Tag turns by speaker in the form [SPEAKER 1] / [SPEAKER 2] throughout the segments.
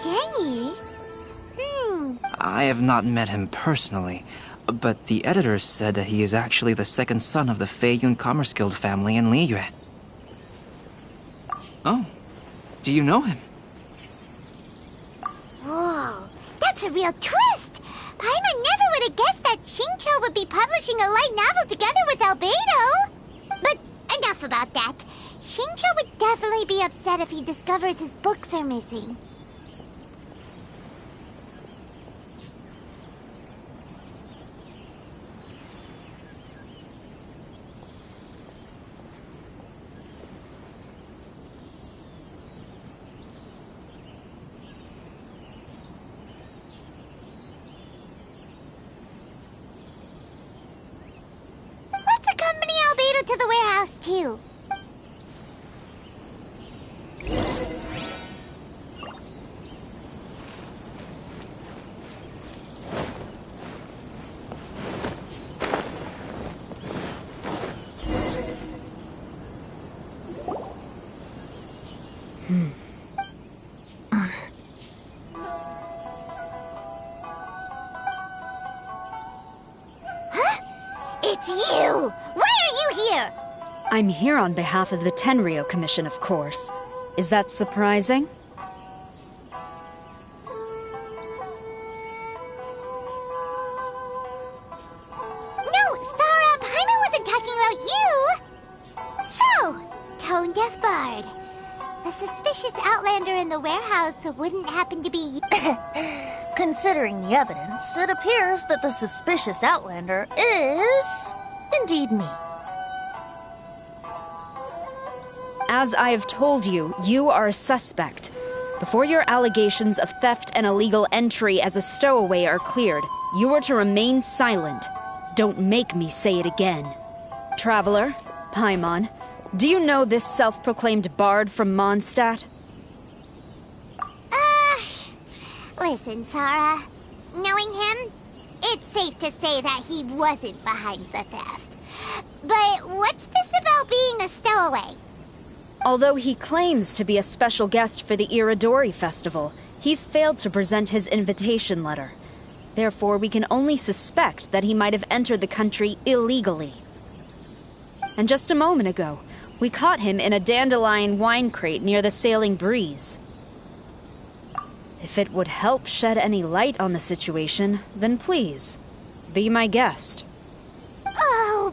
[SPEAKER 1] Jenny?
[SPEAKER 2] I have not met him personally, but the editors said that he is actually the second son of the Feiyun Commerce Guild family in Liyue. Oh, do you know him?
[SPEAKER 1] Whoa, that's a real twist! Paimon never would have guessed that Xingqiu would be publishing a light novel together with Albedo! But enough about that. Xingqiu would definitely be upset if he discovers his books are missing. To the warehouse, too. Huh? It's you! Why are you here?
[SPEAKER 3] I'm here on behalf of the Tenryou Commission, of course. Is that surprising?
[SPEAKER 1] No, Sarah, Paimon wasn't talking about you! So, tone-deaf bard. The suspicious outlander in the warehouse wouldn't happen to be you.
[SPEAKER 4] Considering the evidence, it appears that the suspicious outlander is indeed me.
[SPEAKER 3] As I have told you, you are a suspect. Before your allegations of theft and illegal entry as a stowaway are cleared, you are to remain silent. Don't make me say it again. Traveler, Paimon, do you know this self-proclaimed bard from Mondstadt?
[SPEAKER 1] Listen, Sarah. Knowing him, it's safe to say that he wasn't behind the theft. But what's this about being a stowaway?
[SPEAKER 3] Although he claims to be a special guest for the Iridori Festival, he's failed to present his invitation letter. Therefore, we can only suspect that he might have entered the country illegally. And just a moment ago, we caught him in a dandelion wine crate near the Sailing Breeze. If it would help shed any light on the situation, then please, be my guest.
[SPEAKER 1] Oh,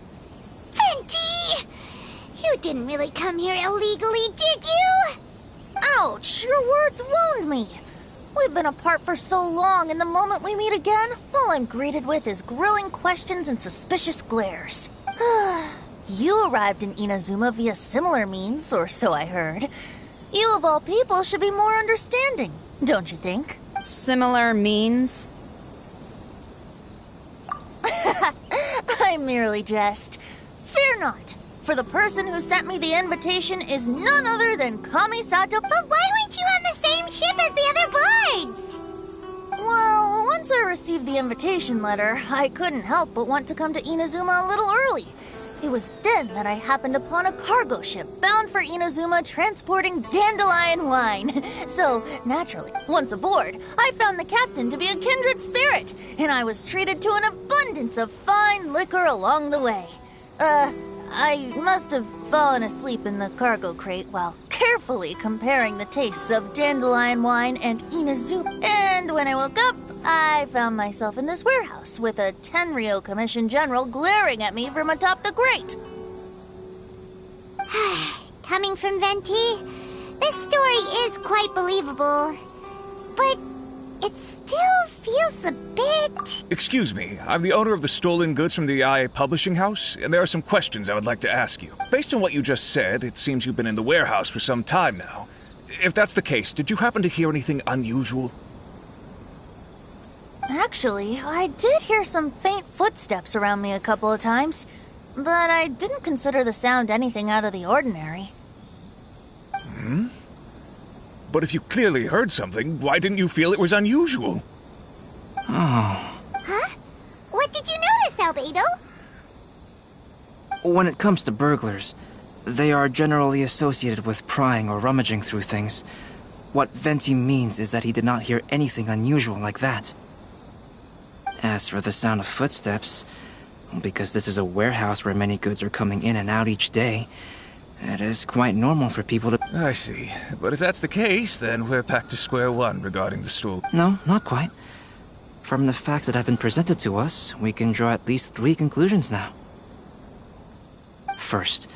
[SPEAKER 1] Venti! You didn't really come here illegally, did you?
[SPEAKER 4] Ouch! Your words wound me. We've been apart for so long, and the moment we meet again, all I'm greeted with is grilling questions and suspicious glares. You arrived in Inazuma via similar means, or so I heard. You of all people should be more understanding, don't you think?
[SPEAKER 3] Similar means?
[SPEAKER 4] I merely jest. Fear not, for the person who sent me the invitation is none other than Kamisato.
[SPEAKER 1] But why weren't you on the same ship as the other bards?
[SPEAKER 4] Well, once I received the invitation letter, I couldn't help but want to come to Inazuma a little early. It was then that I happened upon a cargo ship bound for Inazuma transporting dandelion wine. So, naturally, once aboard, I found the captain to be a kindred spirit, and I was treated to an abundance of fine liquor along the way. I must have fallen asleep in the cargo crate while carefully comparing the tastes of dandelion wine and Inazuma. And when I woke up, I found myself in this warehouse with a Tenryou Commission General glaring at me from atop the grate.
[SPEAKER 1] Coming from Venti, this story is quite believable. But it still feels a bit...
[SPEAKER 5] Excuse me, I'm the owner of the stolen goods from the IA Publishing House, and there are some questions I would like to ask you. Based on what you just said, it seems you've been in the warehouse for some time now. If that's the case, did you happen to hear anything unusual?
[SPEAKER 4] Actually, I did hear some faint footsteps around me a couple of times, but I didn't consider the sound anything out of the ordinary.
[SPEAKER 5] Hmm? But if you clearly heard something, why didn't you feel it was unusual?
[SPEAKER 2] Oh.
[SPEAKER 1] Huh? What did you notice, Albedo?
[SPEAKER 2] When it comes to burglars, they are generally associated with prying or rummaging through things. What Venti means is that he did not hear anything unusual like that. As for the sound of footsteps, because this is a warehouse where many goods are coming in and out each day, it is quite normal for people to...
[SPEAKER 5] I see. But if that's the case, then we're back to square one regarding the stool.
[SPEAKER 2] No, not quite. From the facts that have been presented to us, we can draw at least 3 conclusions now. First,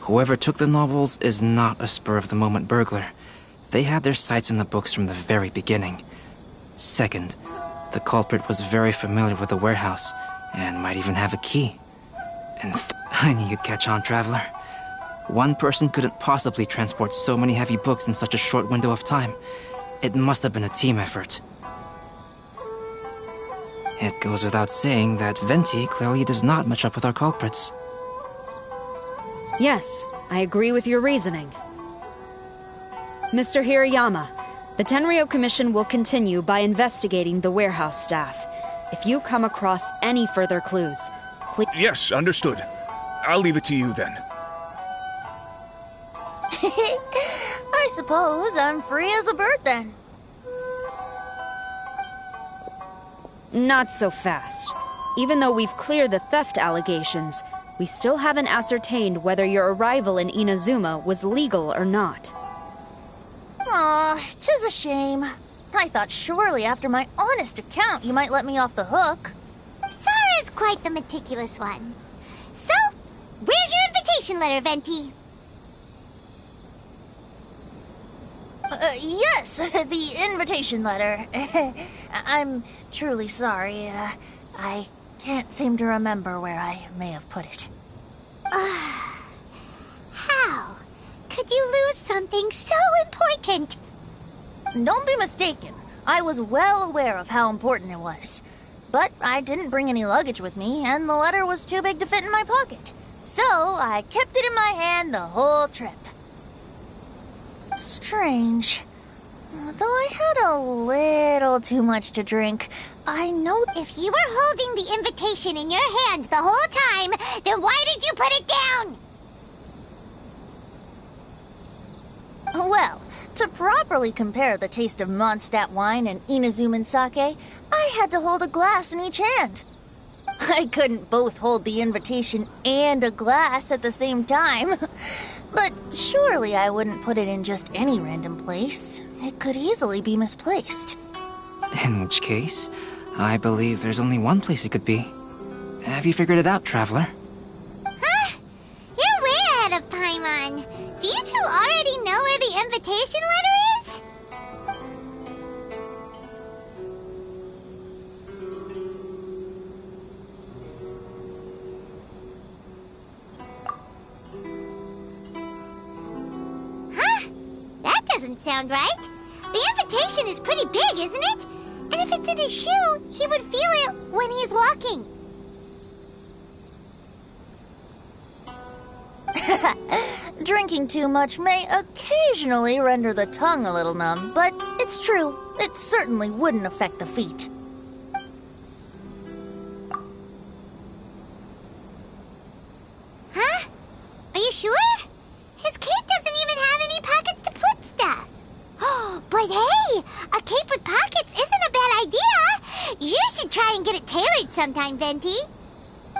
[SPEAKER 2] whoever took the novels is not a spur-of-the-moment burglar. They had their sights in the books from the very beginning. Second, the culprit was very familiar with the warehouse, and might even have a key. And I knew you'd catch on, Traveler. One person couldn't possibly transport so many heavy books in such a short window of time. It must have been a team effort. It goes without saying that Venti clearly does not match up with our culprits.
[SPEAKER 3] Yes, I agree with your reasoning. Mr. Hirayama, the Tenryo Commission will continue by investigating the warehouse staff. If you come across any further clues, please...
[SPEAKER 5] Yes, understood. I'll leave it to you then.
[SPEAKER 4] I suppose I'm free as a bird then.
[SPEAKER 3] Not so fast. Even though we've cleared the theft allegations, we still haven't ascertained whether your arrival in Inazuma was legal or not.
[SPEAKER 4] Aw, 'tis a shame. I thought surely after my honest account you might let me off the hook.
[SPEAKER 1] Sara's quite the meticulous one. So, where's your invitation letter, Venti?
[SPEAKER 4] Yes, the invitation letter. I'm truly sorry. I can't seem to remember where I may have put it.
[SPEAKER 1] How could you lose something so important?
[SPEAKER 4] Don't be mistaken. I was well aware of how important it was. But I didn't bring any luggage with me, and the letter was too big to fit in my pocket. So I kept it in my hand the whole trip. Strange. Though I had a little too much to drink, I know
[SPEAKER 1] if you were holding the invitation in your hand the whole time, then why did you put it down?
[SPEAKER 4] Well, to properly compare the taste of Mondstadt wine and Inazuman sake, I had to hold a glass in each hand. I couldn't both hold the invitation and a glass at the same time. But surely I wouldn't put it in just any random place. It could easily be misplaced.
[SPEAKER 2] In which case, I believe there's only one place it could be. Have you figured it out, Traveler?
[SPEAKER 1] Huh? You're way ahead of Paimon. Do you two already know where the invitation letter is? Huh? That doesn't sound right. The invitation is pretty big, isn't it? And if it's in his shoe, he would feel it when he's walking.
[SPEAKER 4] Drinking too much may occasionally render the tongue a little numb, but it's true. It certainly wouldn't affect the feet.
[SPEAKER 1] Huh? Are you sure? His cape doesn't even have any pockets to put stuff. But hey, a cape with pockets isn't a bad idea. You should try and get it tailored sometime, Venti.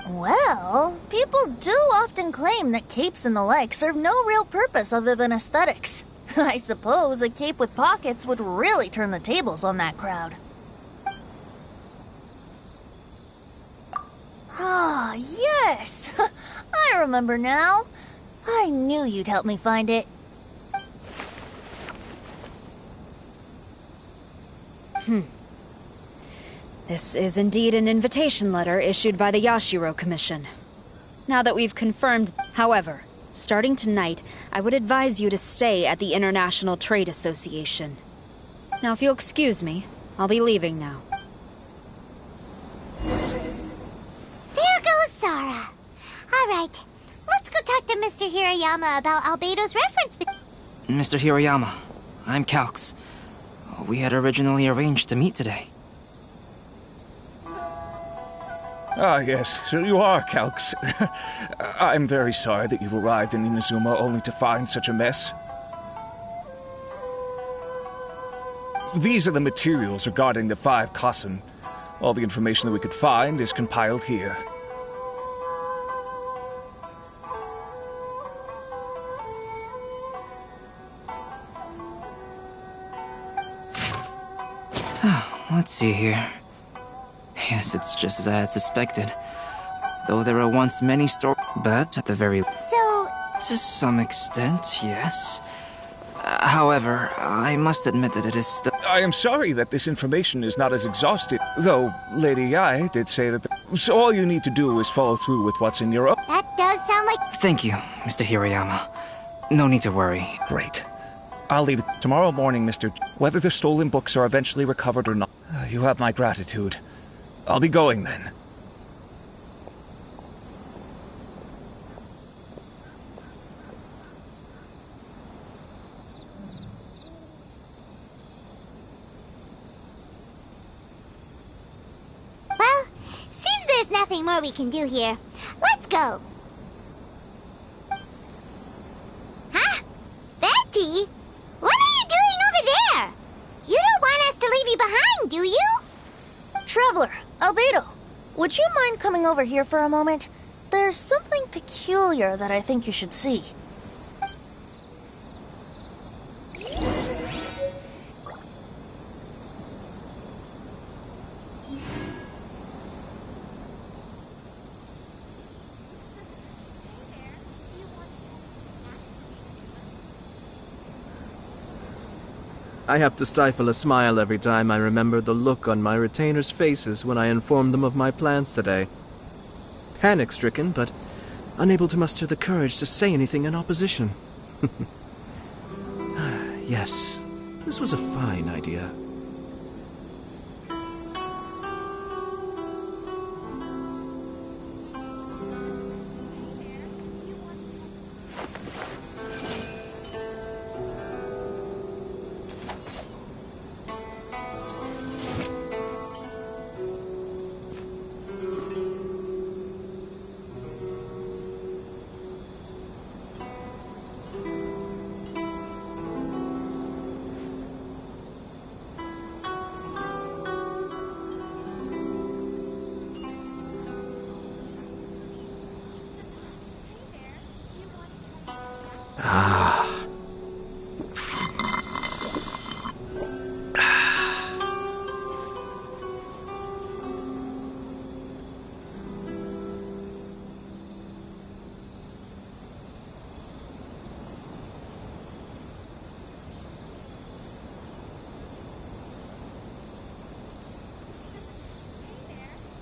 [SPEAKER 4] Well, people do often claim that capes and the like serve no real purpose other than aesthetics. I suppose a cape with pockets would really turn the tables on that crowd. Ah, yes! I remember now. I knew you'd help me find it.
[SPEAKER 3] This is indeed an invitation letter issued by the Yashiro Commission. Now that we've confirmed, however, starting tonight, I would advise you to stay at the International Trade Association. Now, if you'll excuse me, I'll be leaving now.
[SPEAKER 1] There goes Sara. All right, let's go talk to Mr. Hirayama about Albedo's reference.
[SPEAKER 2] Mr. Hirayama, I'm Calx. We had originally arranged to meet today.
[SPEAKER 5] Ah, yes, so you are Calx. I'm very sorry that you've arrived in Inazuma only to find such a mess. These are the materials regarding the 5 Kassen. All the information that we could find is compiled here.
[SPEAKER 2] Let's see here. Yes, it's just as I had suspected. Though there were once many but at the very...
[SPEAKER 1] So,
[SPEAKER 2] To some extent, yes. However, I must admit that it is still...
[SPEAKER 5] I am sorry that this information is not as exhaustive, though Lady Yai did say that... So all you need to do is follow through with what's in your...
[SPEAKER 1] that does sound like...
[SPEAKER 2] Thank you, Mr. Hirayama. No need to worry.
[SPEAKER 5] Great. I'll leave it tomorrow morning, Mr. Whether the stolen books are eventually recovered or not, you have my gratitude. I'll be going then.
[SPEAKER 1] Well, seems there's nothing more we can do here. Let's go. Huh? Betty? What are you doing over there? You don't want us to leave you behind, do you?
[SPEAKER 4] Traveler, Albedo, would you mind coming over here for a moment? There's something peculiar that I think you should see.
[SPEAKER 6] I have to stifle a smile every time I remember the look on my retainers' faces when I informed them of my plans today. Panic-stricken, but unable to muster the courage to say anything in opposition. Yes, this was a fine idea.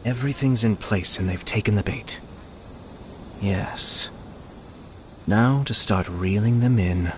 [SPEAKER 6] Everything's in place and they've taken the bait. Yes. Now to start reeling them in.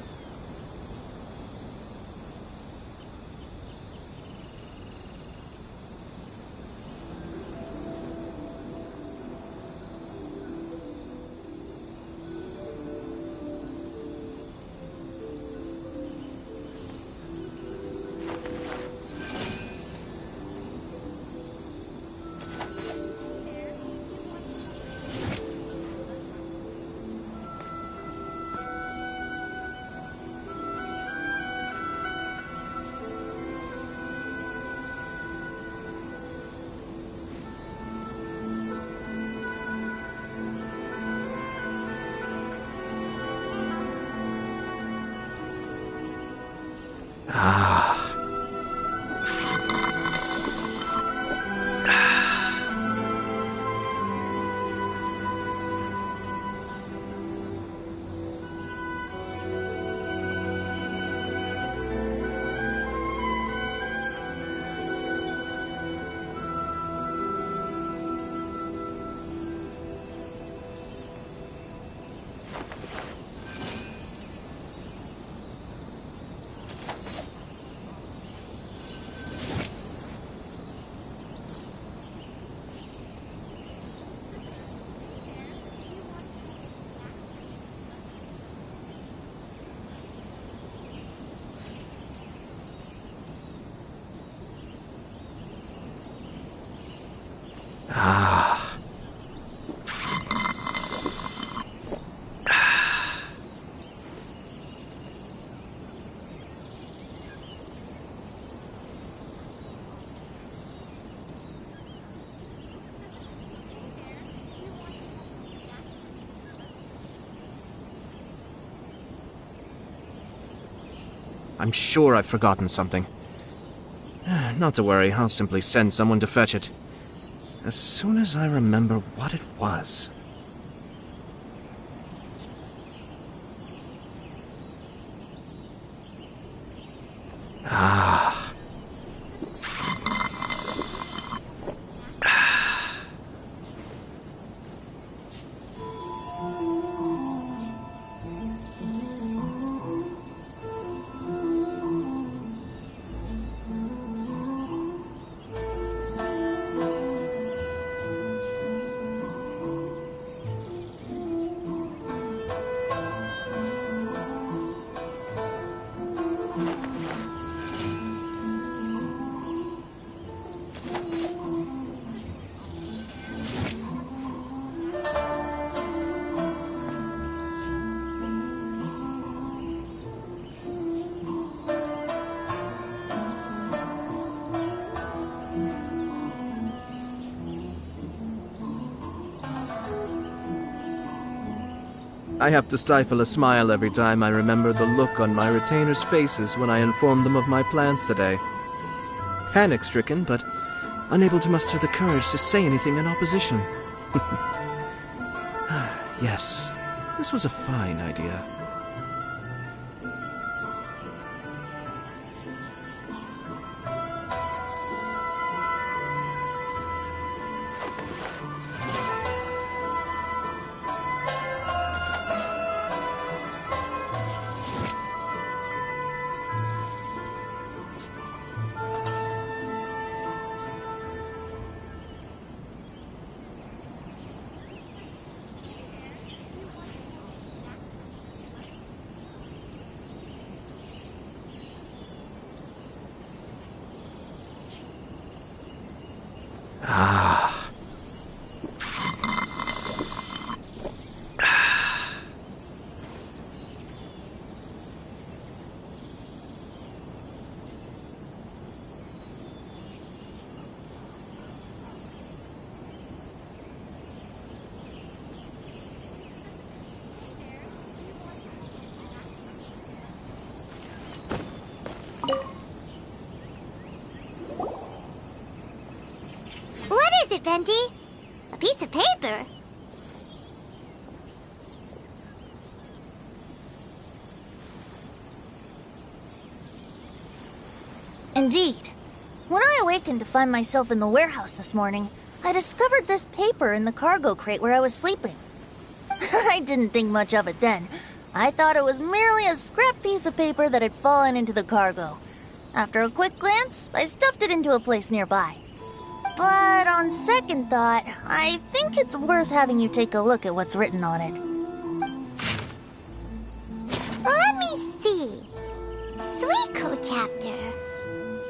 [SPEAKER 6] I'm sure I've forgotten something. Not to worry, I'll simply send someone to fetch it. As soon as I remember what it was. Ah. I have to stifle a smile every time I remember the look on my retainers' faces when I informed them of my plans today. Panic-stricken, but unable to muster the courage to say anything in opposition. Yes, this was a fine idea.
[SPEAKER 1] What is it, Venti? A piece of paper?
[SPEAKER 4] Indeed. When I awakened to find myself in the warehouse this morning, I discovered this paper in the cargo crate where I was sleeping. I didn't think much of it then. I thought it was merely a scrap piece of paper that had fallen into the cargo. After a quick glance, I stuffed it into a place nearby. But on second thought, I think it's worth having you take a look at what's written on it.
[SPEAKER 1] Let me see. Suiko chapter.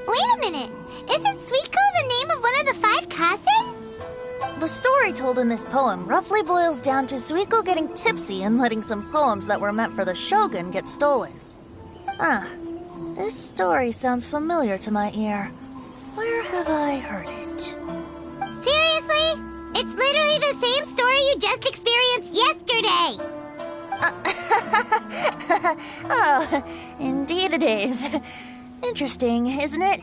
[SPEAKER 1] Wait a minute. Isn't Suiko the name of one of the 5 Kazen?
[SPEAKER 4] The story told in this poem roughly boils down to Suiko getting tipsy and letting some poems that were meant for the shogun get stolen. This story sounds familiar to my ear. Where have I heard it?
[SPEAKER 1] Seriously? It's literally the same story you just experienced yesterday!
[SPEAKER 4] Oh, indeed it is. Interesting, isn't it?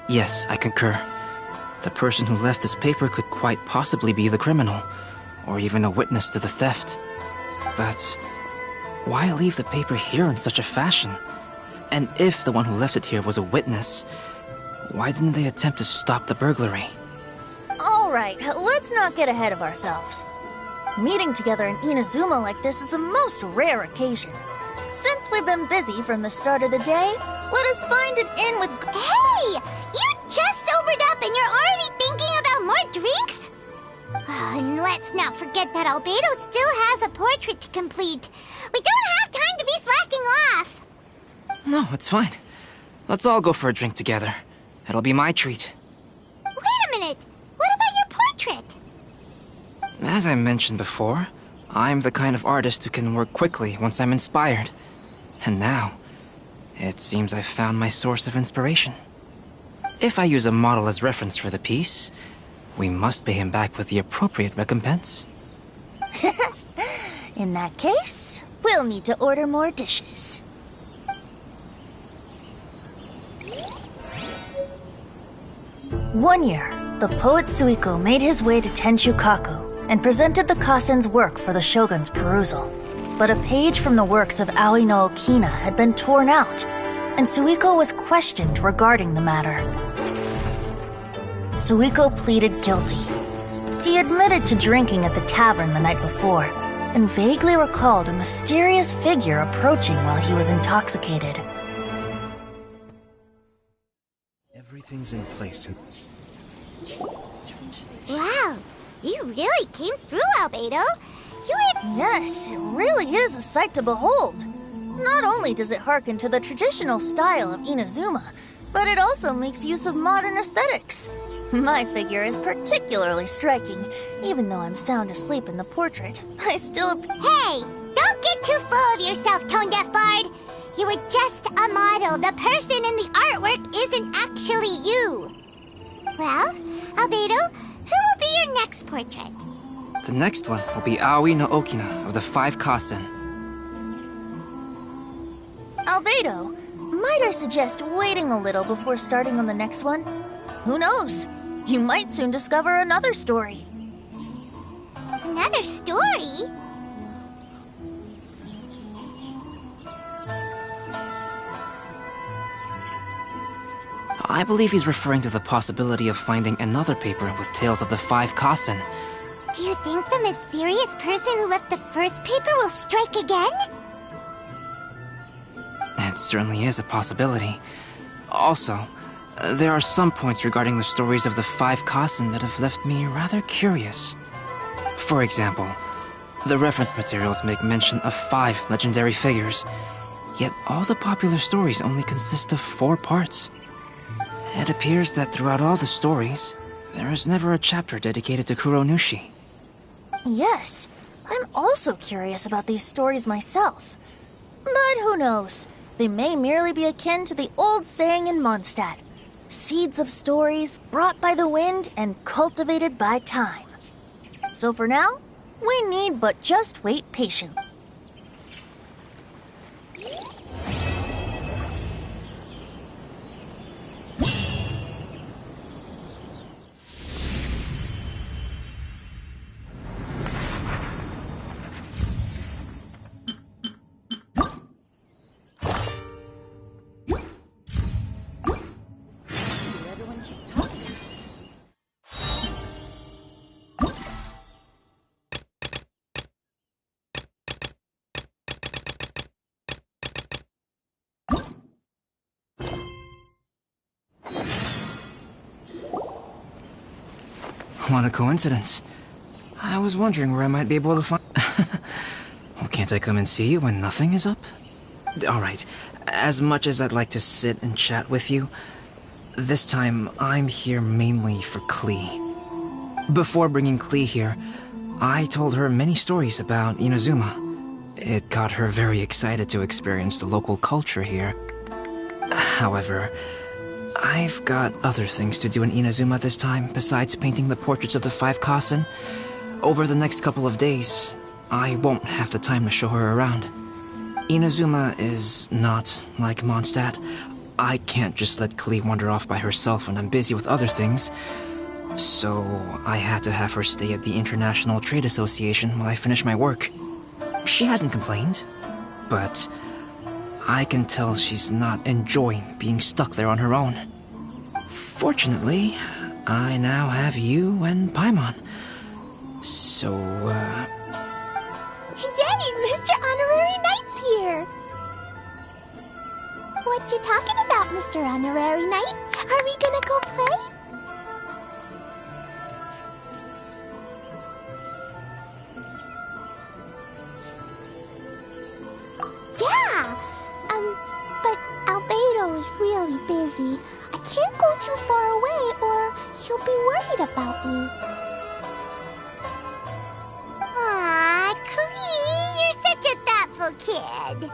[SPEAKER 2] Yes, I concur. The person who left this paper could quite possibly be the criminal, or even a witness to the theft. But why leave the paper here in such a fashion? And if the one who left it here was a witness, why didn't they attempt to stop the burglary?
[SPEAKER 4] Alright, let's not get ahead of ourselves. Meeting together in Inazuma like this is a most rare occasion. Since we've been busy from the start of the day, let us find an inn with...
[SPEAKER 1] Hey! You just sobered up and you're already thinking about more drinks? And let's not forget that Albedo still has a portrait to complete. We don't have time to be slacking off.
[SPEAKER 2] No, it's fine. Let's all go for a drink together. It'll be my treat.
[SPEAKER 1] Wait a minute. What about your portrait?
[SPEAKER 2] As I mentioned before, I'm the kind of artist who can work quickly once I'm inspired. And now, it seems I've found my source of inspiration. If I use a model as reference for the piece, we must pay him back with the appropriate recompense.
[SPEAKER 4] In that case, we'll need to order more dishes. One year, the poet Suiko made his way to Tenshukaku and presented the Kasen's work for the shogun's perusal. But a page from the works of Aoi no Okina had been torn out, and Suiko was questioned regarding the matter. Suiko pleaded guilty. He admitted to drinking at the tavern the night before, and vaguely recalled a mysterious figure approaching while he was intoxicated.
[SPEAKER 6] Everything's in place.
[SPEAKER 1] Wow, you really came through, Albedo. You were...
[SPEAKER 4] Yes, it really is a sight to behold. Not only does it harken to the traditional style of Inazuma, but it also makes use of modern aesthetics. My figure is particularly striking. Even though I'm sound asleep in the portrait, I still...
[SPEAKER 1] Hey, don't get too full of yourself, Tone Deaf Bard. You were just a model. The person in the artwork isn't actually you. Well, Albedo, who will be your next portrait?
[SPEAKER 2] The next one will be Aoi no Okina of the 5 Kasen.
[SPEAKER 4] Albedo, might I suggest waiting a little before starting on the next one? Who knows? You might soon discover another story.
[SPEAKER 1] Another story?
[SPEAKER 2] I believe he's referring to the possibility of finding another paper with tales of the 5 Kasen.
[SPEAKER 1] Do you think the mysterious person who left the first paper will strike again?
[SPEAKER 2] It certainly is a possibility. Also, there are some points regarding the stories of the 5 Kasen that have left me rather curious. For example, the reference materials make mention of 5 legendary figures, yet all the popular stories only consist of 4 parts. It appears that throughout all the stories, there is never a chapter dedicated to Kuronushi.
[SPEAKER 4] Yes, I'm also curious about these stories myself. But who knows? They may merely be akin to the old saying in Mondstadt: seeds of stories brought by the wind and cultivated by time. So for now, we need but just wait patiently.
[SPEAKER 2] What a coincidence. I was wondering where I might be able to find... Well, can't I come and see you when nothing is up? Alright, as much as I'd like to sit and chat with you, this time I'm here mainly for Klee. Before bringing Klee here, I told her many stories about Inazuma. It got her very excited to experience the local culture here. However, I've got other things to do in Inazuma this time besides painting the portraits of the 5 Kasen. Over the next couple of days, I won't have the time to show her around. Inazuma is not like Mondstadt. I can't just let Klee wander off by herself when I'm busy with other things. So I had to have her stay at the International Trade Association while I finish my work. She hasn't complained, but I can tell she's not enjoying being stuck there on her own. Fortunately, I now have you and Paimon. So,
[SPEAKER 1] Yay, Mr. Honorary Knight's here! What you talking about, Mr. Honorary Knight? Are we gonna go play? Yeah! But Albedo is really busy. I can't go too far away or he'll be worried about me. Aw, Klee, you're such a thoughtful kid.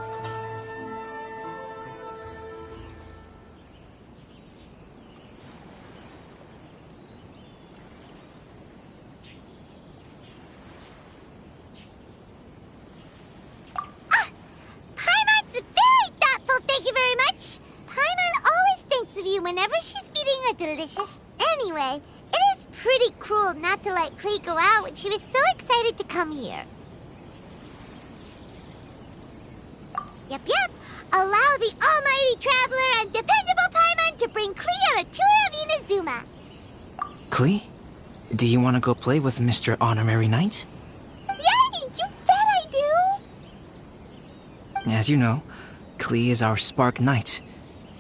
[SPEAKER 1] are delicious. Anyway, it is pretty cruel not to let Klee go out when she was so excited to come here. Yep. Allow the almighty traveler and dependable Paimon to bring Klee on a tour of Inazuma.
[SPEAKER 2] Klee? Do you want to go play with Mr. Honorary Knight?
[SPEAKER 1] Yay! You bet I do!
[SPEAKER 2] As you know, Klee is our Spark Knight.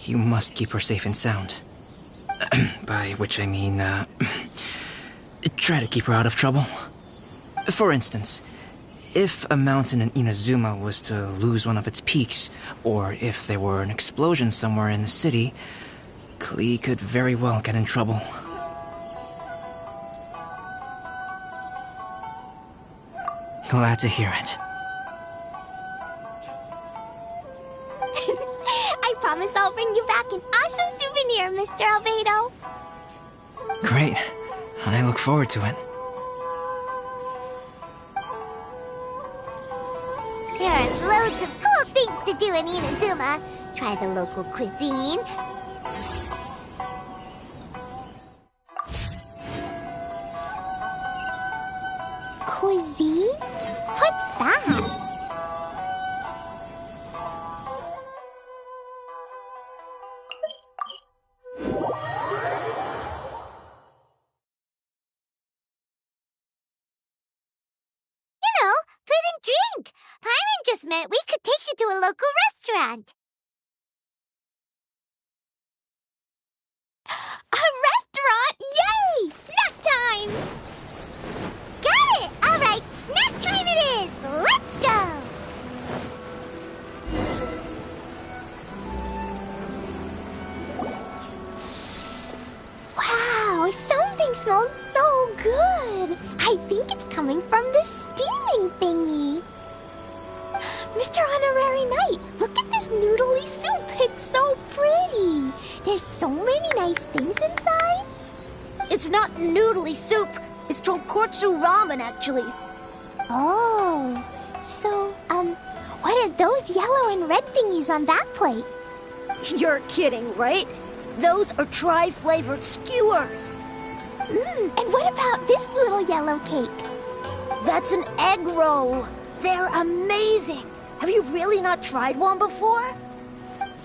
[SPEAKER 2] You must keep her safe and sound. By which I mean, try to keep her out of trouble. For instance, if a mountain in Inazuma was to lose one of its peaks, or if there were an explosion somewhere in the city, Klee could very well get in trouble. Glad to hear it.
[SPEAKER 1] I promise I'll bring you back an awesome souvenir, Mr. Albedo.
[SPEAKER 2] Great. I look forward to it.
[SPEAKER 1] There are loads of cool things to do in Inazuma. Try the local cuisine. Cuisine? What's that? Food and drink. Paimon just meant we could take you to a local restaurant. A restaurant? Yay! Snack time! Got it! All right, snack time it is. Let's go! Wow, something smells so good. I think it's coming from the steaming thingy. Mr. Honorary Knight, look at this noodly soup. It's so pretty. There's so many nice things inside.
[SPEAKER 4] It's not noodly soup. It's tonkotsu ramen, actually.
[SPEAKER 1] Oh, so, what are those yellow and red thingies on that plate?
[SPEAKER 4] You're kidding, right? Those are tri-flavored skewers.
[SPEAKER 1] And what about this little yellow cake?
[SPEAKER 4] That's an egg roll. They're amazing. Have you really not tried one before?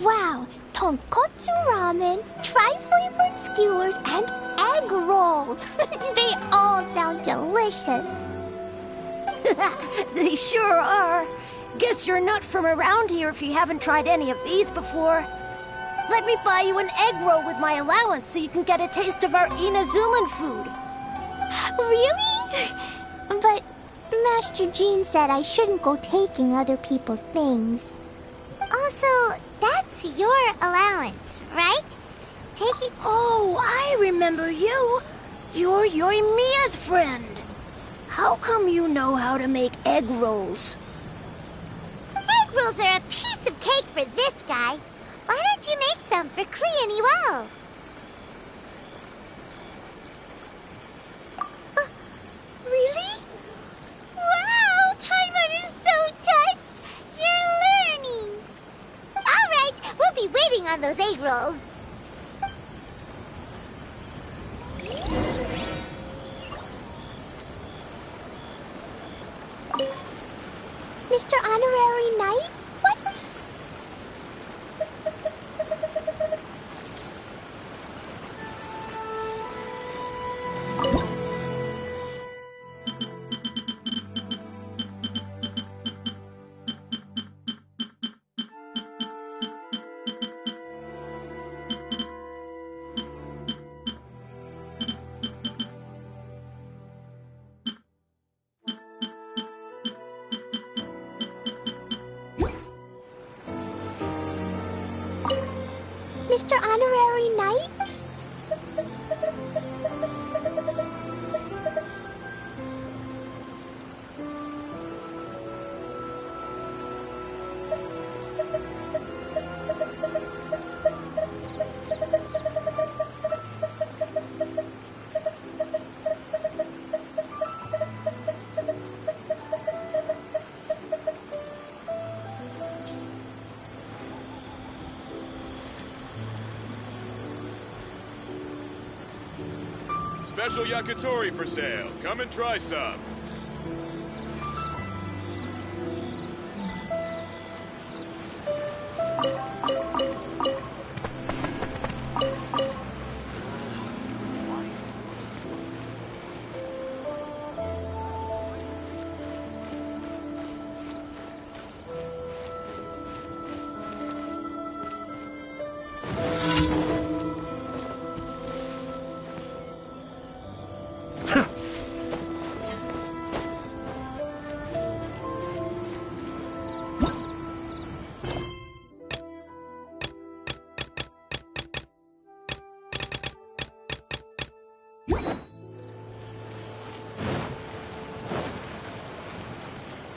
[SPEAKER 1] Wow, tonkotsu ramen, tri-flavored skewers, and egg rolls. They all sound delicious.
[SPEAKER 4] They sure are. Guess you're not from around here if you haven't tried any of these before. Let me buy you an egg roll with my allowance so you can get a taste of our Inazuman food.
[SPEAKER 1] Really? But Master Jean said I shouldn't go taking other people's things. Also, that's your allowance, right? Taking...
[SPEAKER 4] Oh, I remember you. You're Yoimiya's friend. How come you know how to make egg rolls?
[SPEAKER 1] Egg rolls are a piece of cake for this guy. Why don't you make some for Klee and Iwao? Really? Wow! Paimon is so touched! You're learning! Alright, we'll be waiting on those egg rolls. Mr. Honorary Knight? What? Mr. Honorary Knight?
[SPEAKER 7] Special yakitori for sale. Come and try some.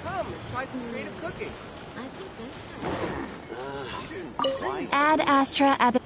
[SPEAKER 6] Come and try some creative cooking.
[SPEAKER 4] Ad Astra Ab.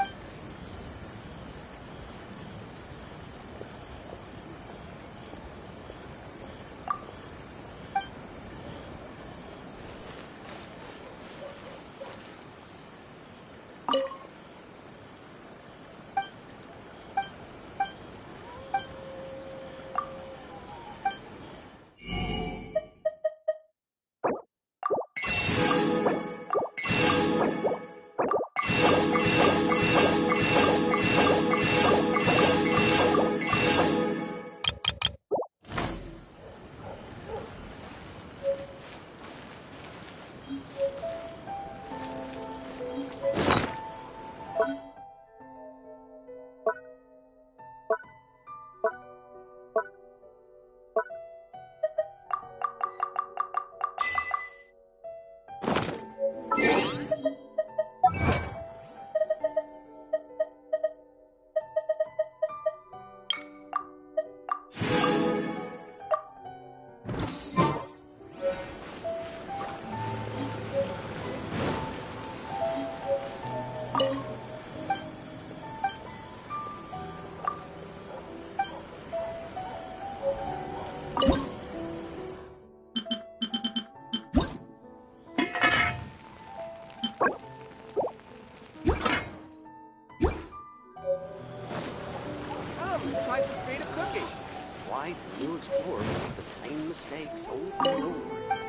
[SPEAKER 6] Come and try some creative cooking.
[SPEAKER 8] Why do new explorers make the same mistakes over and over again?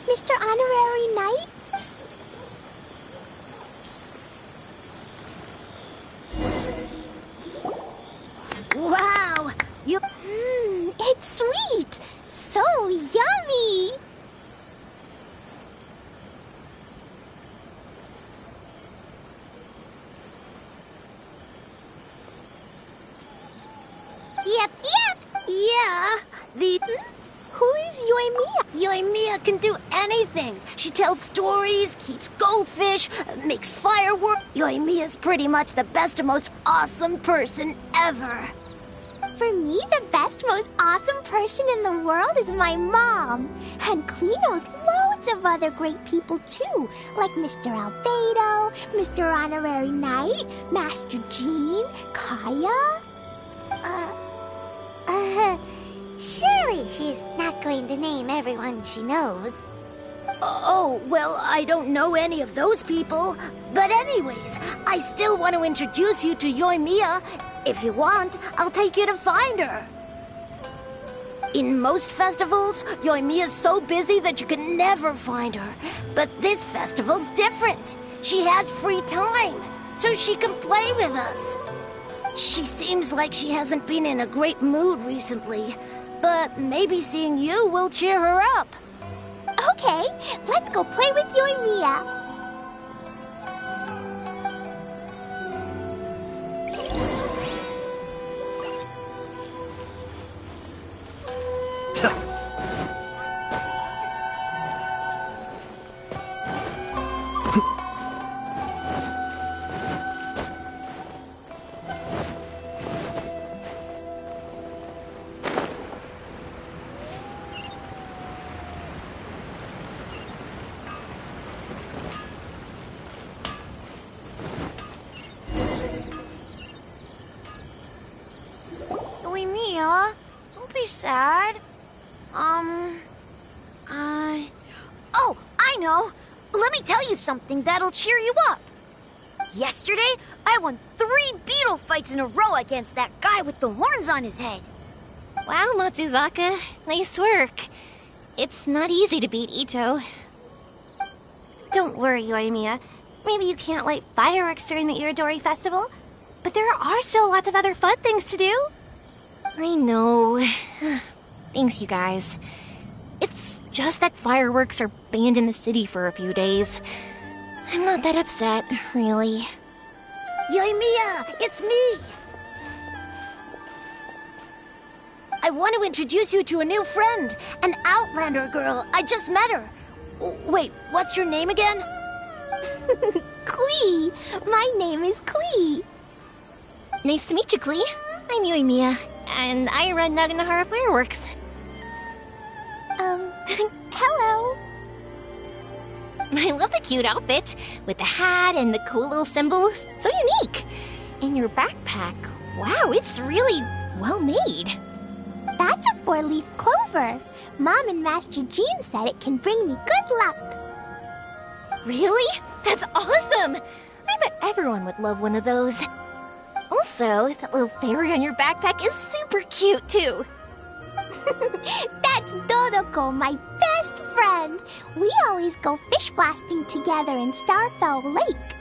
[SPEAKER 1] Mr. Honorary Knight?
[SPEAKER 4] Wow! You.
[SPEAKER 1] It's sweet! So yummy! Yep, yep!
[SPEAKER 4] Yeah,
[SPEAKER 1] Who is Yoimiya?
[SPEAKER 4] Yoimiya can do anything. She tells stories, keeps goldfish, makes fireworks. Yoimiya's pretty much the best and most awesome person ever.
[SPEAKER 1] For me, the best, most awesome person in the world is my mom. And Klee knows loads of other great people too, like Mr. Albedo, Mr. Honorary Knight, Master Jean, Kaya. Surely she's not going to name everyone she knows.
[SPEAKER 4] Oh, well, I don't know any of those people. But anyways, I still want to introduce you to Yoimiya. If you want, I'll take you to find her.
[SPEAKER 9] In most festivals, Yoimiya's so busy that you can never find her. But this festival's different. She has free time, so she can play with us. She seems like she hasn't been in a great mood recently, but maybe seeing you will cheer her up.
[SPEAKER 1] Okay, let's go play with Yoimiya.
[SPEAKER 9] Yoimiya, don't be sad. Oh, I know. Let me tell you something that'll cheer you up. Yesterday, I won 3 beetle fights in a row against that guy with the horns on his head.
[SPEAKER 10] Wow, Matsuzaka. Nice work. It's not easy to beat Ito. Don't worry, Yoimiya. Maybe you can't light fireworks during the Iridori Festival, but there are still lots of other fun things to do. I know. Thanks, you guys. It's just that fireworks are banned in the city for a few days. I'm not that upset, really.
[SPEAKER 9] Yoimiya, it's me! I want to introduce you to a new friend, an Outlander girl. I just met her. Wait, what's your name again?
[SPEAKER 1] Klee! My name is Klee.
[SPEAKER 10] Nice to meet you, Klee. I'm Yoimiya, and I run Naganahara Fireworks.
[SPEAKER 1] Hello.
[SPEAKER 10] I love the cute outfit, with the hat and the cool little symbols. So unique. And your backpack, wow, it's really well made.
[SPEAKER 1] That's a 4-leaf clover. Mom and Master Jean said it can bring me good luck.
[SPEAKER 10] Really? That's awesome! I bet everyone would love one of those. Also, that little fairy on your backpack is super cute, too.
[SPEAKER 1] That's Dodoko, my best friend. We always go fish blasting together in Starfell Lake.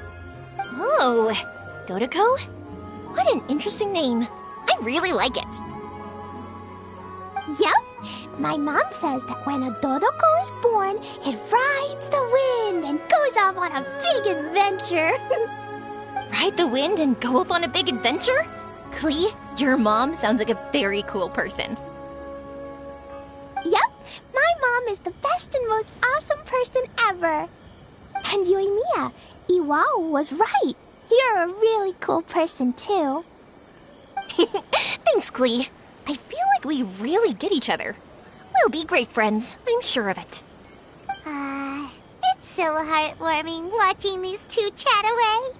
[SPEAKER 10] Oh, Dodoko? What an interesting name. I really like it.
[SPEAKER 1] Yep. My mom says that when a Dodoko is born, it rides the wind and goes off on a big adventure.
[SPEAKER 10] Ride the wind and go off on a big adventure? Klee, your mom sounds like a very cool person.
[SPEAKER 1] Yep, my mom is the best and most awesome person ever. And Yoimiya, Iwao was right. You're a really cool person, too.
[SPEAKER 10] Thanks, Klee. I feel like we really get each other. We'll be great friends, I'm sure of it.
[SPEAKER 1] It's so heartwarming watching these two chat away.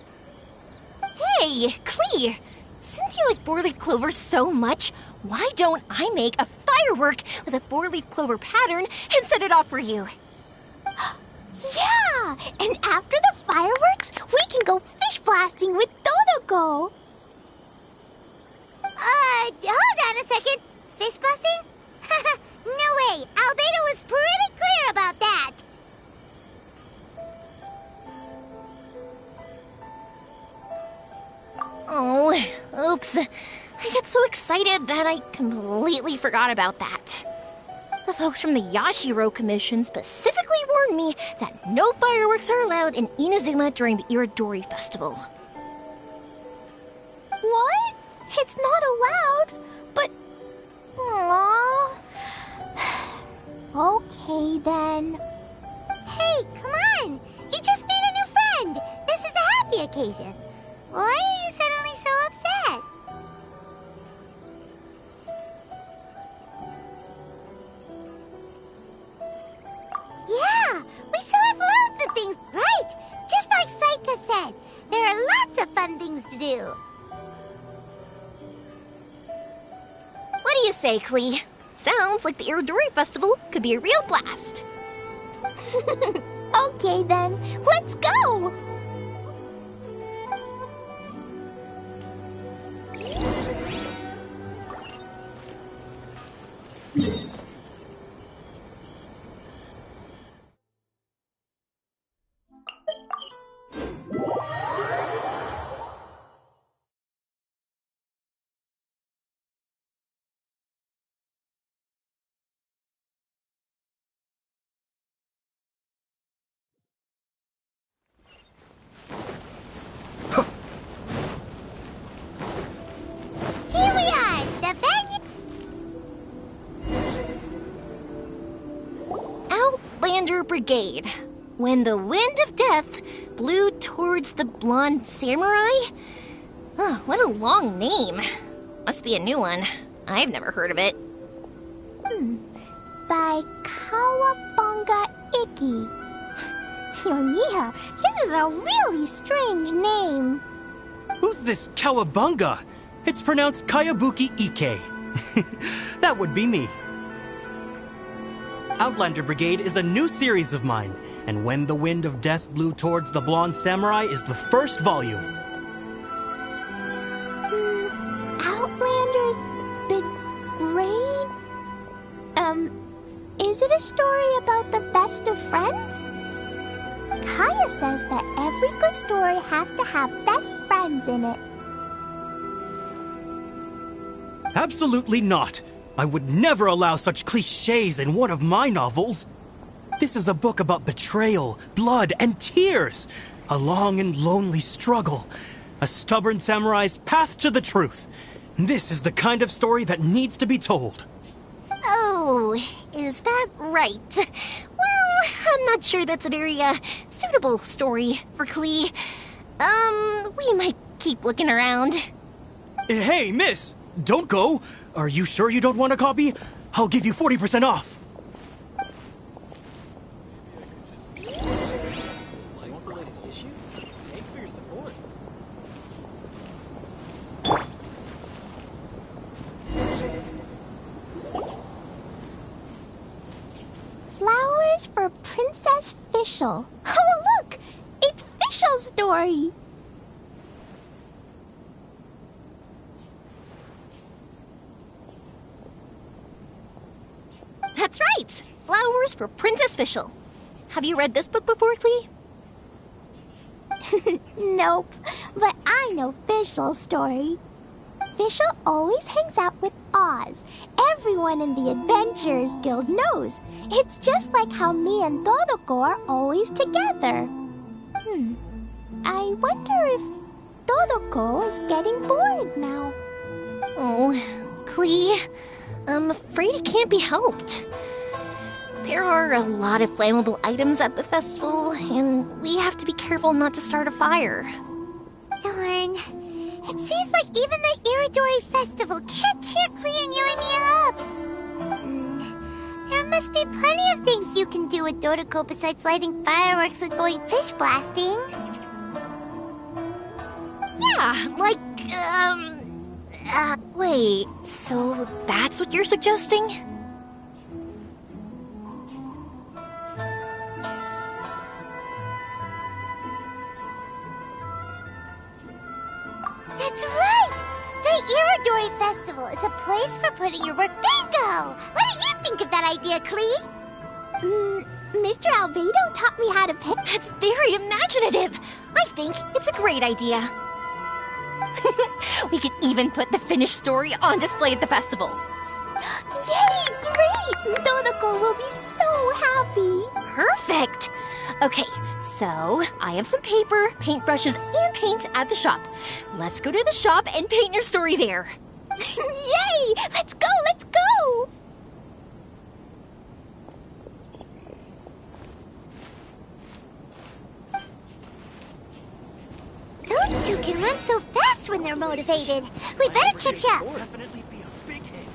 [SPEAKER 10] Hey, Klee! Since you like 4-leaf clovers so much, why don't I make a firework with a 4-leaf clover pattern and set it off for you?
[SPEAKER 1] Yeah! And after the fireworks, we can go fish blasting with Dodoko. Hold on a second. Fish blasting? No way! Albedo was pretty clear about that.
[SPEAKER 10] Oh, oops. I got so excited that I completely forgot about that. The folks from the Yashiro Commission specifically warned me that no fireworks are allowed in Inazuma during the Iridori Festival.
[SPEAKER 1] What? It's not allowed? But... Aww. Okay, then. Hey, come on! You just made a new friend! This is a happy occasion. Why are you suddenly so upset? Yeah, we still have loads of things, right? Just like Saika said, there are lots of fun things to do.
[SPEAKER 10] What do you say, Klee? Sounds like the Iridori Festival could be a real blast.
[SPEAKER 1] Okay, then. Let's go! Here we are, the venue.
[SPEAKER 10] Outlander Brigade. When the wind of death blew towards the blonde samurai? Oh, what a long name. Must be a new one. I've never heard of it.
[SPEAKER 1] By Kawabunga Iki. Yoimiya, this is a really strange name.
[SPEAKER 11] Who's this Kawabunga? It's pronounced Kayabuki Ike. That would be me. Outlander Brigade is a new series of mine, and When the Wind of Death Blew Towards the Blonde Samurai is the first volume.
[SPEAKER 1] Outlander's Brigade? Is it a story about the best of friends? Kaya says that every good story has to have best friends in it.
[SPEAKER 11] Absolutely not. I would never allow such cliches in one of my novels. This is a book about betrayal, blood, and tears. A long and lonely struggle. A stubborn samurai's path to the truth. This is the kind of story that needs to be told.
[SPEAKER 10] Oh, is that right? Well, I'm not sure that's a very, suitable story for Klee. We might keep looking around.
[SPEAKER 11] Hey, miss! Don't go! Are you sure you don't want a copy? I'll give you 40% off!
[SPEAKER 6] Want the latest issue? Thanks for your support.
[SPEAKER 1] Flowers for Princess Fischl. Oh, look! It's Fischl's story!
[SPEAKER 10] That's right! Flowers for Princess Fischl. Have you read this book before, Klee?
[SPEAKER 1] Nope, but I know Fischl's story. Fischl always hangs out with Oz. Everyone in the Adventurers Guild knows. It's just like how me and Todoko are always together. I wonder if Todoko is getting bored now.
[SPEAKER 10] Oh, Klee, I'm afraid it can't be helped. There are a lot of flammable items at the festival, and we have to be careful not to start a fire.
[SPEAKER 1] Darn. It seems like even the Iridori Festival can't cheer Klee and Yoimiya up. There must be plenty of things you can do with Todoko besides lighting fireworks and going fish blasting.
[SPEAKER 10] Yeah, like, wait, so that's what you're suggesting?
[SPEAKER 1] That's right! The Iridori Festival is a place for putting your work bingo! What do you think of that idea, Klee? Mr. Albedo taught me how to pick.
[SPEAKER 10] That's very imaginative! I think it's a great idea. We could even put the finished story on display at the festival.
[SPEAKER 1] Yay! Great! Todoko will be so happy!
[SPEAKER 10] Perfect! Okay, so I have some paper, paintbrushes, and paint at the shop. Let's go to the shop and paint your story there.
[SPEAKER 1] Yay! Let's go! Let's go! Those two can run so fast when they're motivated. We better catch up.
[SPEAKER 11] Definitely be a big hit.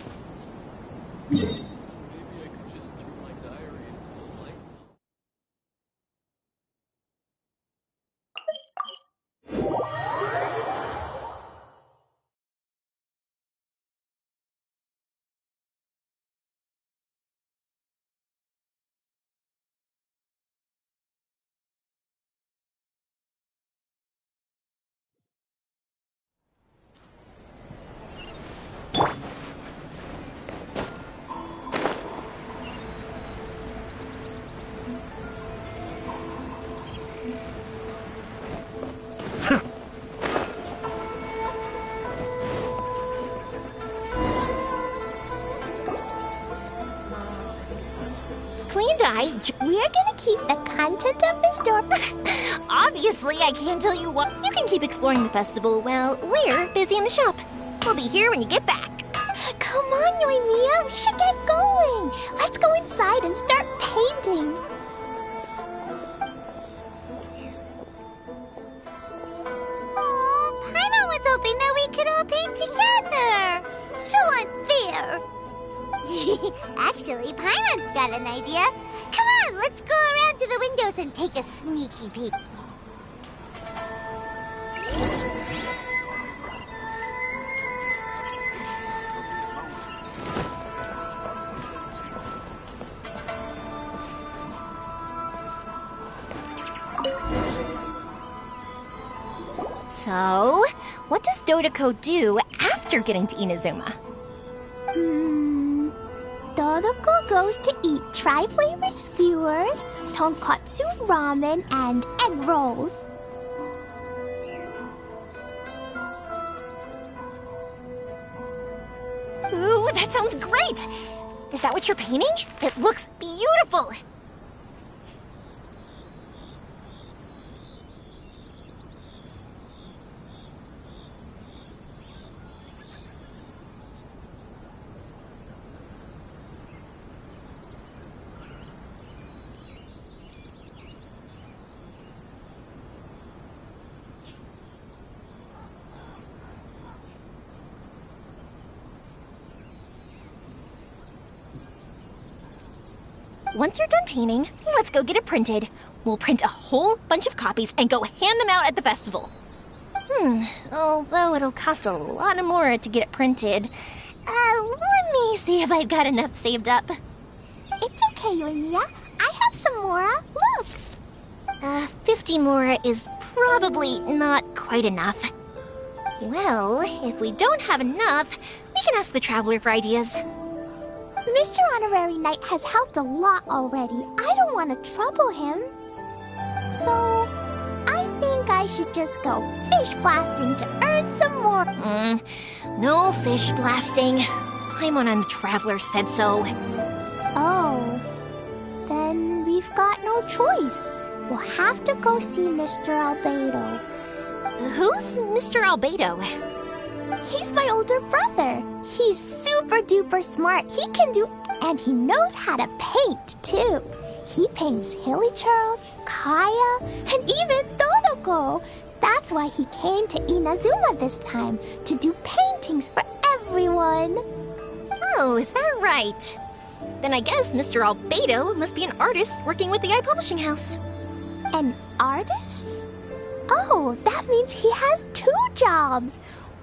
[SPEAKER 6] Maybe I could just turn my diary into a light.
[SPEAKER 10] I?
[SPEAKER 1] We're gonna keep the content of the story.
[SPEAKER 10] Obviously, I can't tell you what. You can keep exploring the festival while we're busy in the shop. We'll be here when you get back.
[SPEAKER 1] Come on, Yoimiya, we should get going. Let's go inside and start painting. Oh, Paimon was hoping that we could all paint together. So unfair. Actually, Paimon's got an idea. Come on, let's go around to the windows and take a sneaky peek.
[SPEAKER 10] So, what does Dodoko do after getting to Inazuma?
[SPEAKER 1] Dodoko goes to eat tri-flavored skewers, tonkatsu ramen, and egg rolls.
[SPEAKER 10] Ooh, that sounds great! Is that what you're painting? It looks beautiful! Once you're done painting, let's go get it printed. We'll print a whole bunch of copies and go hand them out at the festival. Although it'll cost a lot more to get it printed. Let me see if I've got enough saved up.
[SPEAKER 1] It's okay, Yoimiya. I have some Mora. Look.
[SPEAKER 10] 50 Mora is probably not quite enough. Well, if we don't have enough, we can ask the Traveler for ideas.
[SPEAKER 1] Mr. Honorary Knight has helped a lot already. I don't want to trouble him. So, I think I should just go fish blasting to earn some more.
[SPEAKER 10] No fish blasting. Paimon and the Traveler said so.
[SPEAKER 1] Oh, then we've got no choice. We'll have to go see Mr. Albedo.
[SPEAKER 10] Who's Mr. Albedo?
[SPEAKER 1] He's my older brother. He's super duper smart. He can do, and he knows how to paint too. He paints Hilly Churls, Kaya, and even Dodoko. That's why he came to Inazuma this time, to do paintings for everyone.
[SPEAKER 10] Oh, is that right? Then I guess Mr. Albedo must be an artist working with the iPublishing house.
[SPEAKER 1] An artist? Oh, that means he has 2 jobs.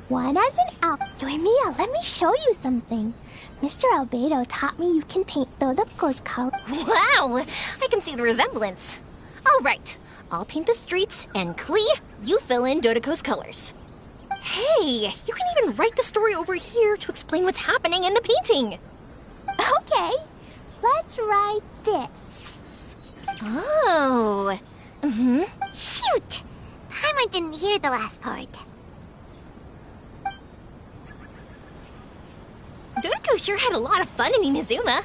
[SPEAKER 1] One as an Yoimiya, let me show you something. Mr. Albedo taught me you can paint Dodoko's color.
[SPEAKER 10] Wow, I can see the resemblance. All right, I'll paint the streets, and Klee, you fill in Dodoko's colors. Hey, you can even write the story over here to explain what's happening in the painting.
[SPEAKER 1] Okay, let's write this.
[SPEAKER 10] Oh.
[SPEAKER 1] Shoot! Paimon didn't hear the last part.
[SPEAKER 10] Dodoko sure had a lot of fun in Inazuma.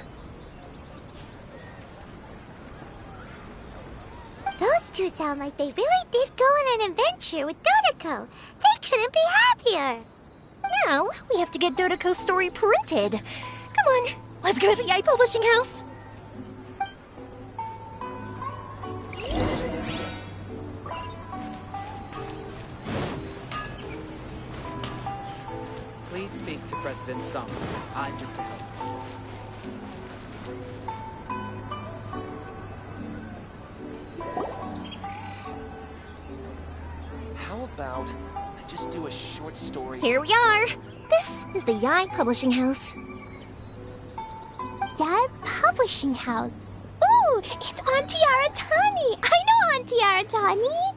[SPEAKER 1] Those 2 sound like they really did go on an adventure with Dodoko. They couldn't be happier.
[SPEAKER 10] Now, we have to get Dodoko's story printed. Come on, let's go to the iPublishing house.
[SPEAKER 12] Please speak to President Sung. I'm just a helper. How about I just do a short story?
[SPEAKER 10] Here we are. This is the Yae Publishing House.
[SPEAKER 1] Yae Publishing House. Ooh, it's Auntie Aratani. I know Auntie Aratani.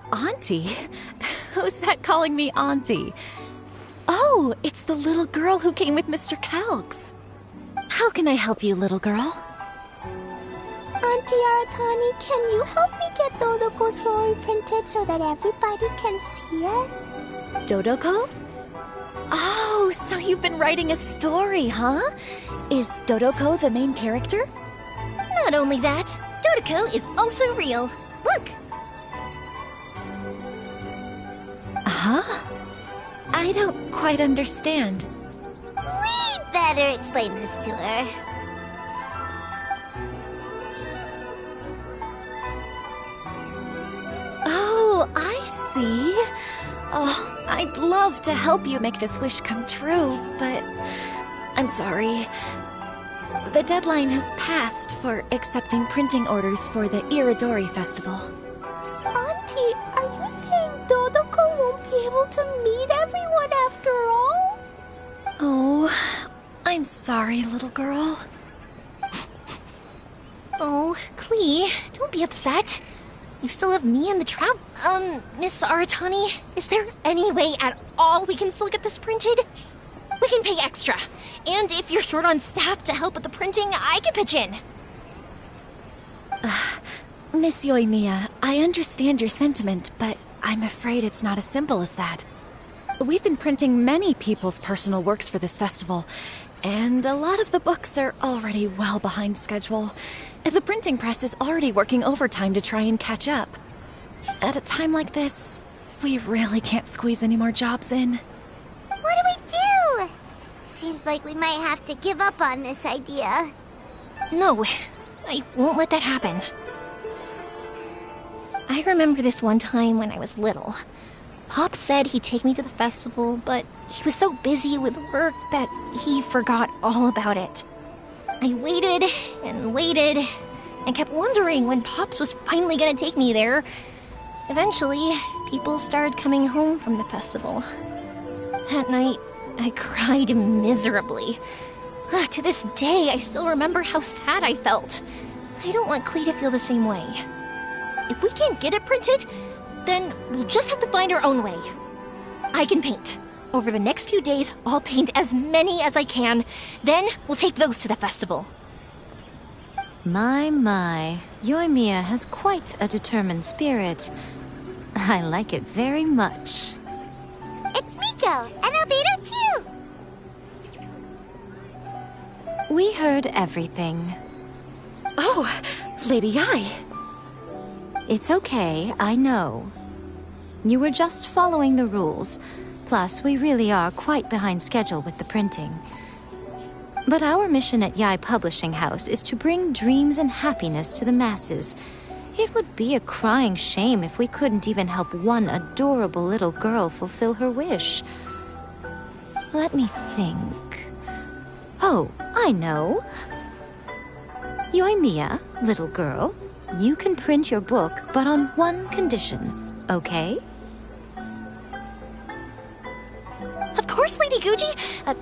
[SPEAKER 13] Auntie? Who's that calling me Auntie? Oh, it's the little girl who came with Mr. Calx. How can I help you, little girl?
[SPEAKER 1] Auntie Aratani, can you help me get Dodoko's story printed so that everybody can see it?
[SPEAKER 13] Dodoko? Oh, so you've been writing a story, huh? Is Dodoko the main character?
[SPEAKER 10] Not only that, Dodoko is also real. Look!
[SPEAKER 13] Huh? I don't quite understand.
[SPEAKER 1] We better explain this to her.
[SPEAKER 13] Oh, I see. Oh, I'd love to help you make this wish come true, but I'm sorry. The deadline has passed for accepting printing orders for the Iridori Festival.
[SPEAKER 14] Auntie, are you saying Dodoko won't be able to meet everyone after all?
[SPEAKER 13] Oh, I'm sorry, little girl.
[SPEAKER 10] Oh, Klee, don't be upset. You still have me and the trap. Miss Aratani, is there any way at all we can still get this printed? We can pay extra. And if you're short on staff to help with the printing, I can pitch in.
[SPEAKER 13] Miss Yoimiya, I understand your sentiment, but I'm afraid it's not as simple as that. We've been printing many people's personal works for this festival, and a lot of the books are already well behind schedule. The printing press is already working overtime to try and catch up. At a time like this, we really can't squeeze any more jobs in.
[SPEAKER 1] What do we do? Seems like we might have to give up on this idea.
[SPEAKER 10] No, I won't let that happen. I remember this one time when I was little. Pop said he'd take me to the festival, but he was so busy with work that he forgot all about it. I waited and kept wondering when Pops was finally gonna take me there. Eventually, people started coming home from the festival. That night, I cried miserably. To this day, I still remember how sad I felt. I don't want Klee to feel the same way. If we can't get it printed, then we'll just have to find our own way. I can paint. Over the next few days, I'll paint as many as I can. Then we'll take those to the festival.
[SPEAKER 15] My. Yoimiya has quite a determined spirit. I like it very much.
[SPEAKER 1] It's Miko and Albedo too.
[SPEAKER 15] We heard everything.
[SPEAKER 13] Oh, Lady Ai.
[SPEAKER 15] It's okay, I know. You were just following the rules. Plus, we really are quite behind schedule with the printing. But our mission at Yae Publishing House is to bring dreams and happiness to the masses. It would be a crying shame if we couldn't even help one adorable little girl fulfill her wish. Let me think. Oh, I know. Yoimiya, little girl, you can print your book, but on one condition, okay?
[SPEAKER 10] Of course, Lady Guji.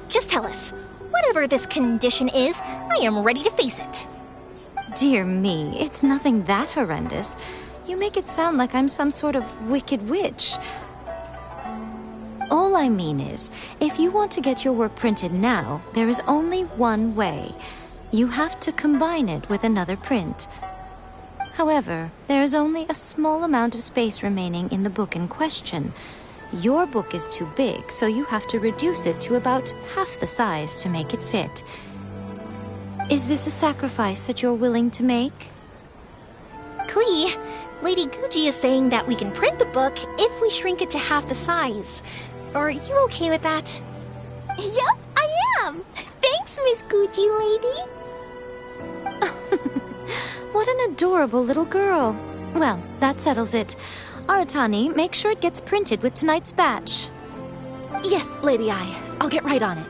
[SPEAKER 10] Just tell us. Whatever this condition is, I am ready to face it.
[SPEAKER 15] Dear me, it's nothing that horrendous. You make it sound like I'm some sort of wicked witch. All I mean is, if you want to get your work printed now, there is only one way. You have to combine it with another print. However, there is only a small amount of space remaining in the book in question. Your book is too big, so you have to reduce it to about half the size to make it fit. Is this a sacrifice that you're willing to make?
[SPEAKER 10] Klee, Lady Guji is saying that we can print the book if we shrink it to half the size. Are you okay with that?
[SPEAKER 14] Yup, I am. Thanks, Miss Guji lady.
[SPEAKER 15] What an adorable little girl. Well, that settles it. Aratani, make sure it gets printed with tonight's batch.
[SPEAKER 13] Yes, Lady Ai. I'll get right on it.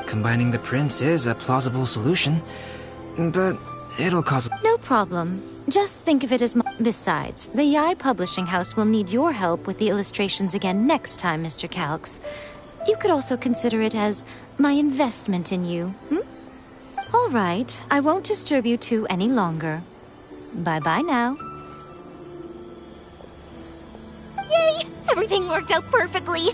[SPEAKER 2] Combining the prints is a plausible solution, but it'll cause...
[SPEAKER 15] No problem. Just think of it as... Besides, the Yae Publishing House will need your help with the illustrations again next time, Mr. Calx. You could also consider it as my investment in you, All right, I won't disturb you two any longer. Bye-bye now.
[SPEAKER 10] Yay! Everything worked out perfectly.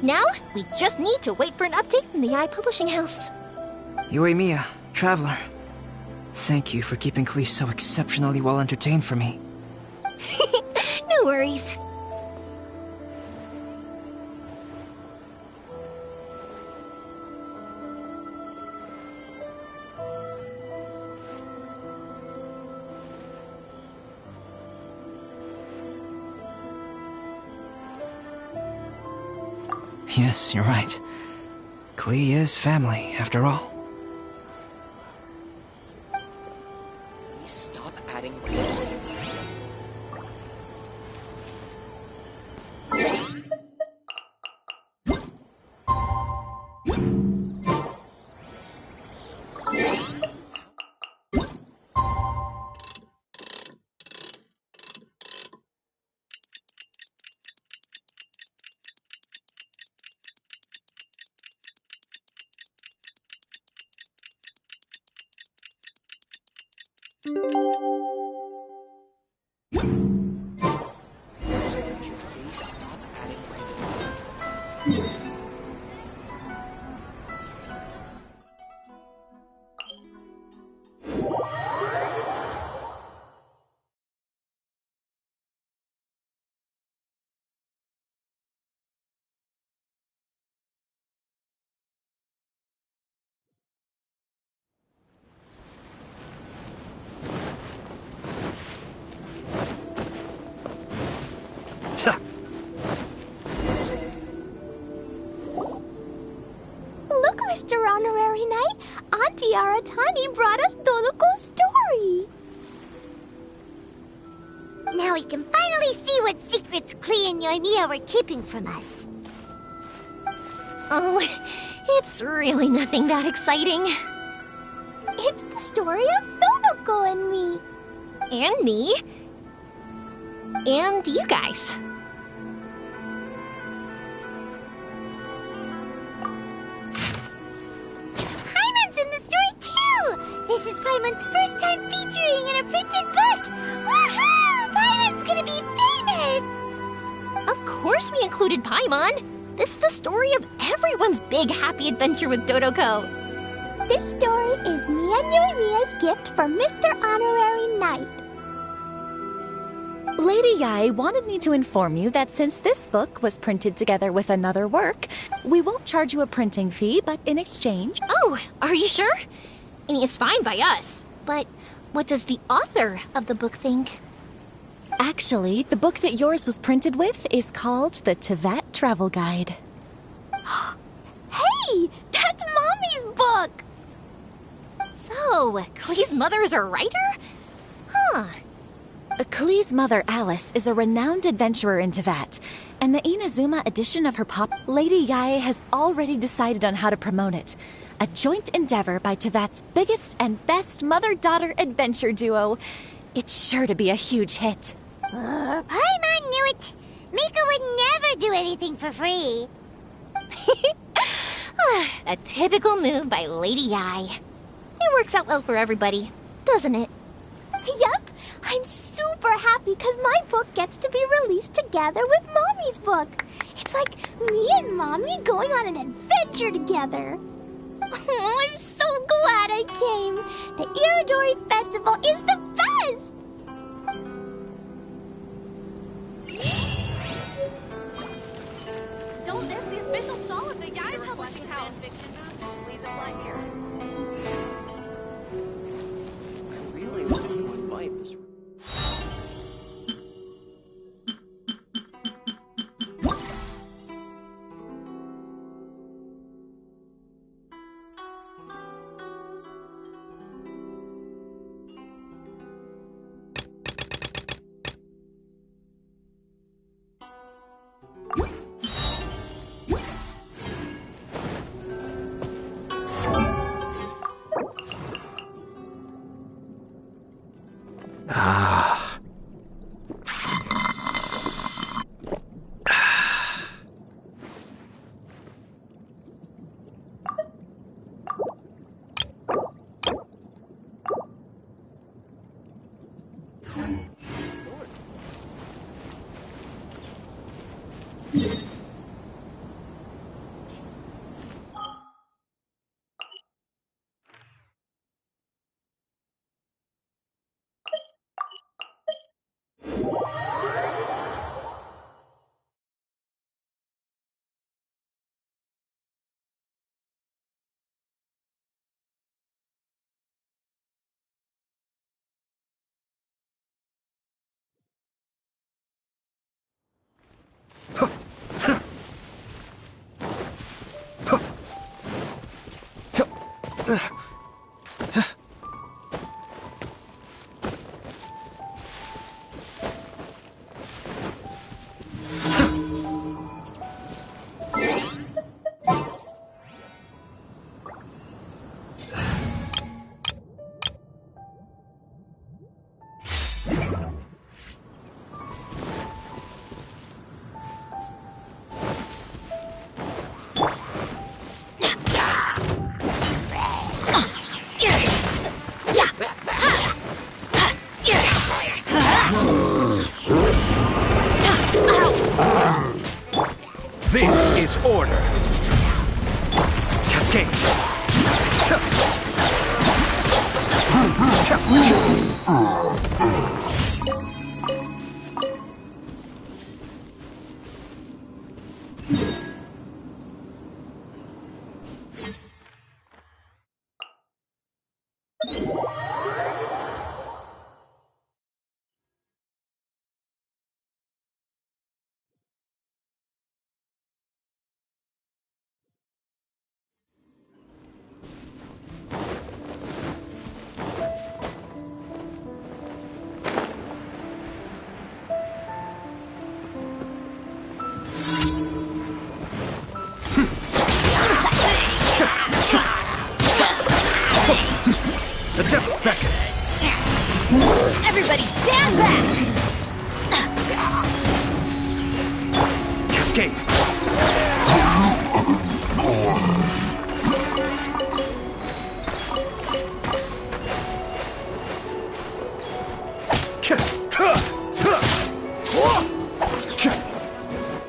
[SPEAKER 10] Now, we just need to wait for an update from the Yae Publishing House.
[SPEAKER 2] Yoimiya, Traveler. Thank you for keeping Klee so exceptionally well entertained for me.
[SPEAKER 10] No worries.
[SPEAKER 2] Yes, you're right. Klee is family, after all.
[SPEAKER 12] Please stop adding random. Please stop adding random.
[SPEAKER 14] Look, Mr. Honorary Knight, Auntie Aratani brought us Dodoko's story.
[SPEAKER 1] Now we can finally see what secrets Klee and Yoimiya were keeping from us.
[SPEAKER 10] Oh, it's really nothing that exciting.
[SPEAKER 14] It's the story of Dodoko and me.
[SPEAKER 10] And me. And you guys.
[SPEAKER 1] Paimon's in the story too! This is Paimon's first time featuring in a printed book! Woohoo! Paimon's gonna be famous!
[SPEAKER 10] Of course we included Paimon. This is the story of everyone's big happy adventure with Dodoko.
[SPEAKER 14] This story is me and Yoimiya's gift for Mr. Honorary Knight.
[SPEAKER 13] Lady Yae wanted me to inform you that since this book was printed together with another work, we won't charge you a printing fee, but in exchange...
[SPEAKER 10] Oh, are you sure? I mean, it's fine by us. But what does the author of the book think?
[SPEAKER 13] Actually, the book that yours was printed with is called the Tevat Travel Guide.
[SPEAKER 14] Hey, that's Mommy's book!
[SPEAKER 10] So, Klee's mother is a writer? Huh.
[SPEAKER 13] Klee's mother, Alice, is a renowned adventurer in Tevat, and the Inazuma edition of her pop, Lady Yae has already decided on how to promote it. A joint endeavor by Tevat's biggest and best mother-daughter adventure duo. It's sure to be a huge hit.
[SPEAKER 1] Paimon knew it! Mika would never do anything for free.
[SPEAKER 10] A typical move by Lady Yae. It works out well for everybody, doesn't it?
[SPEAKER 14] Yep, I'm super happy because my book gets to be released together with Mommy's book. It's like me and Mommy going on an adventure together. Oh, I'm so glad I came. The Iridori Festival is the best!
[SPEAKER 16] Don't miss the official stall of the Yae Publishing House. Fiction booth, please apply here.
[SPEAKER 8] I really want to invite Miss...
[SPEAKER 5] This is order. Cascade. The depths beckon.
[SPEAKER 4] Everybody stand back!
[SPEAKER 5] Cascade.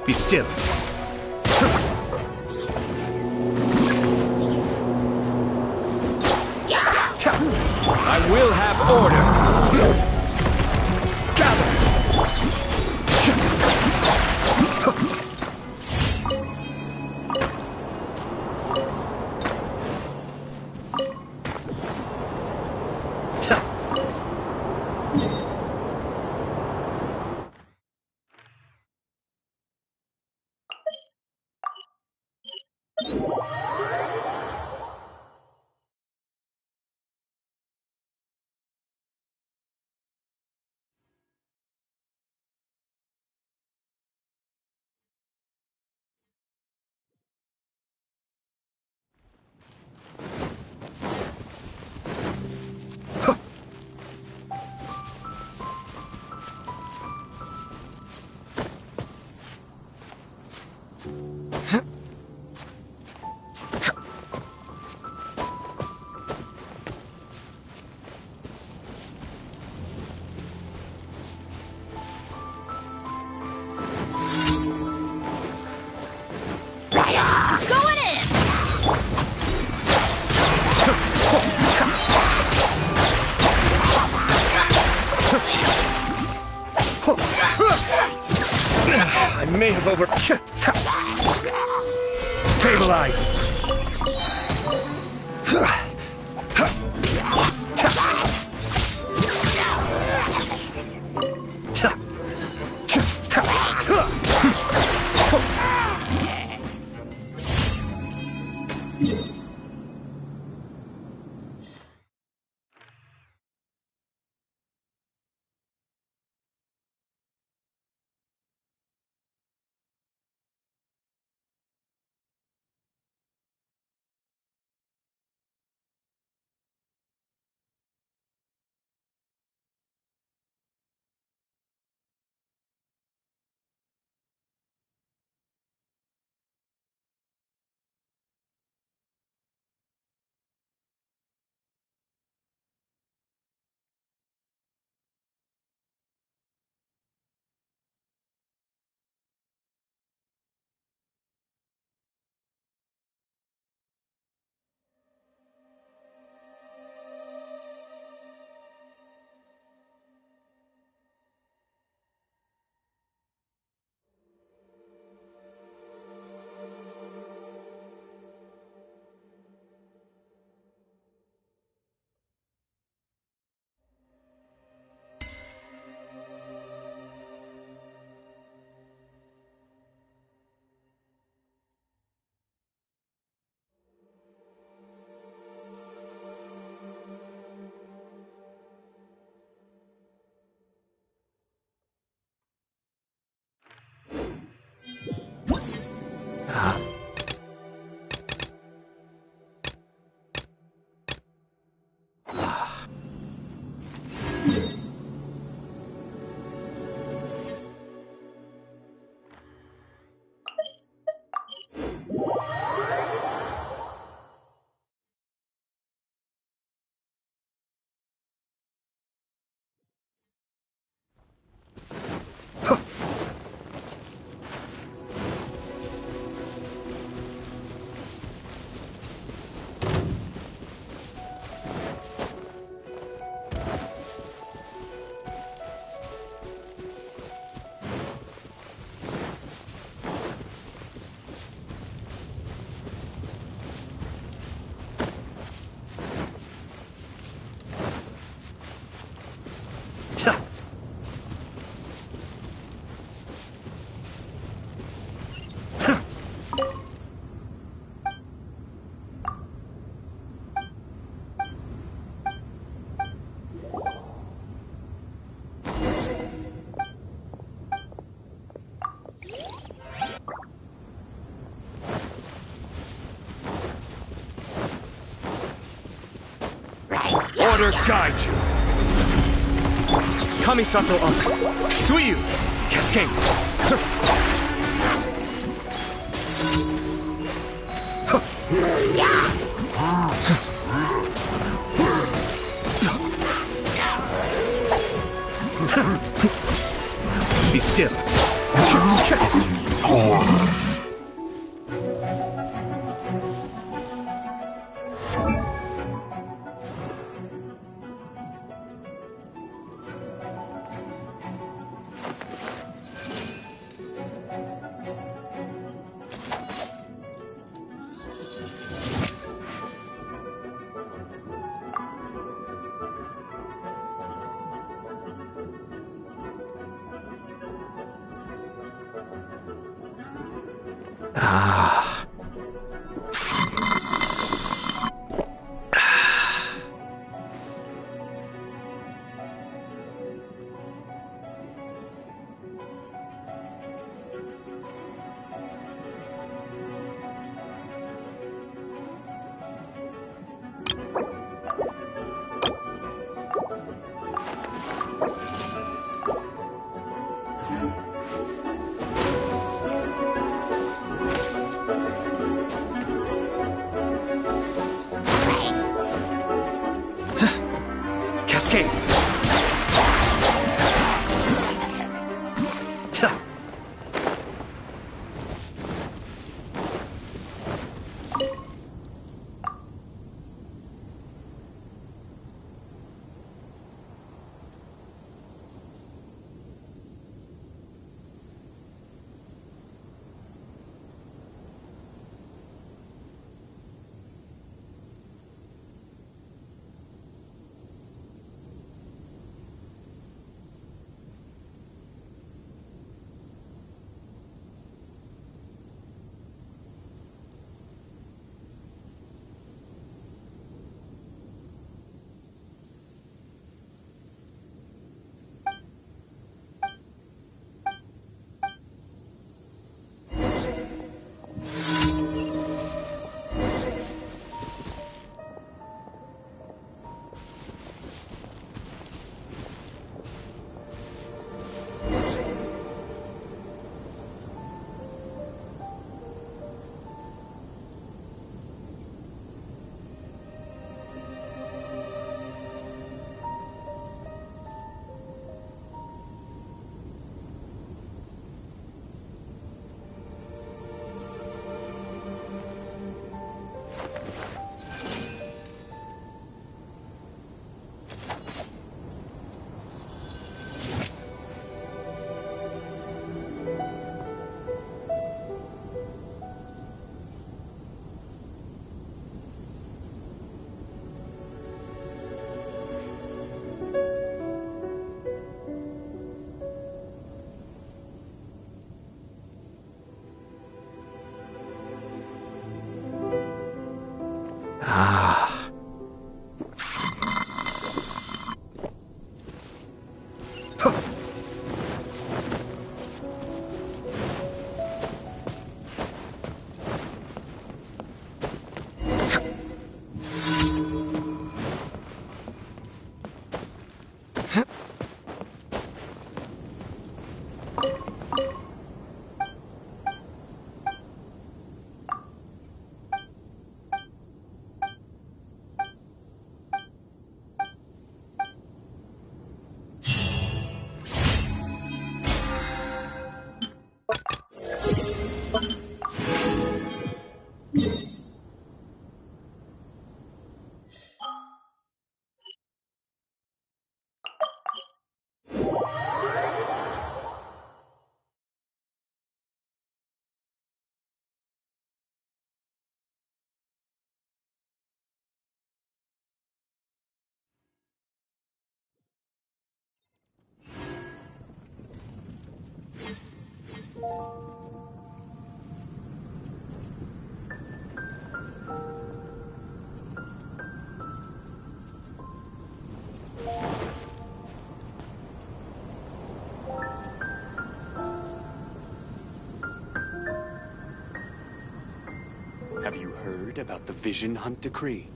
[SPEAKER 5] Be still. I will have order.
[SPEAKER 4] Going in!
[SPEAKER 5] I may have over... Stabilize!
[SPEAKER 17] water guide you. Kamisato up. Suiyu. Cascade. Be still.
[SPEAKER 6] Ah.
[SPEAKER 17] Cascade.
[SPEAKER 6] Ah.
[SPEAKER 8] Have you heard about the Vision Hunt Decree?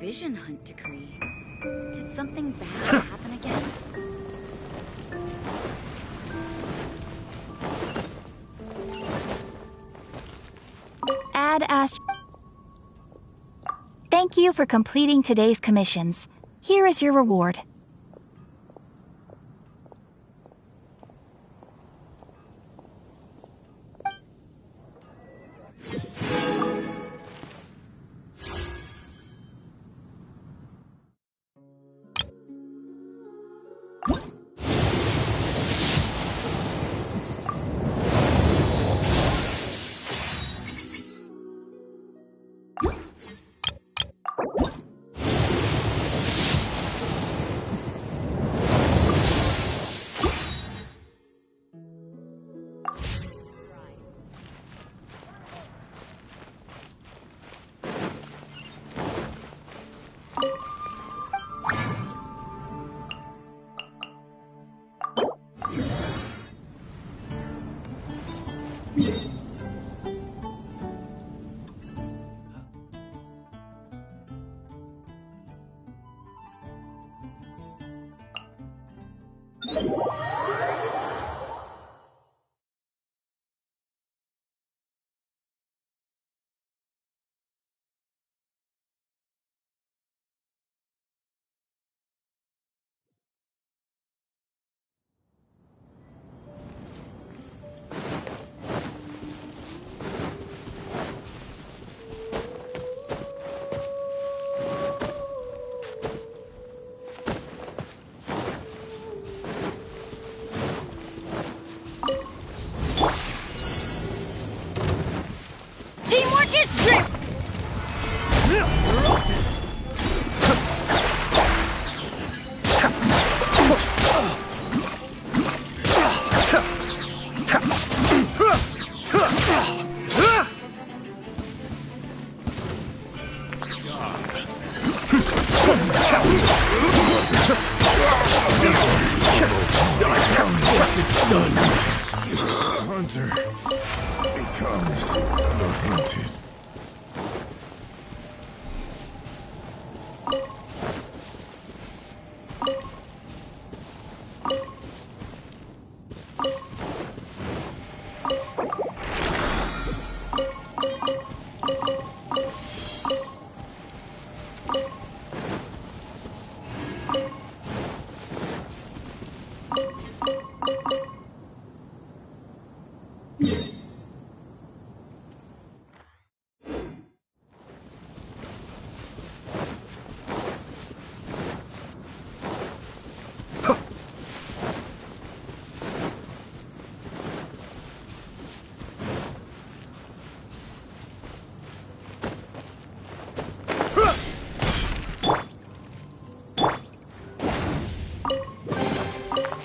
[SPEAKER 18] vision hunt decree. Did something bad happen again?
[SPEAKER 19] Add Ast. Thank you for completing today's commissions. Here is your reward.
[SPEAKER 4] Teamwork is strength!
[SPEAKER 7] What's it done? Hunter becomes the hunted.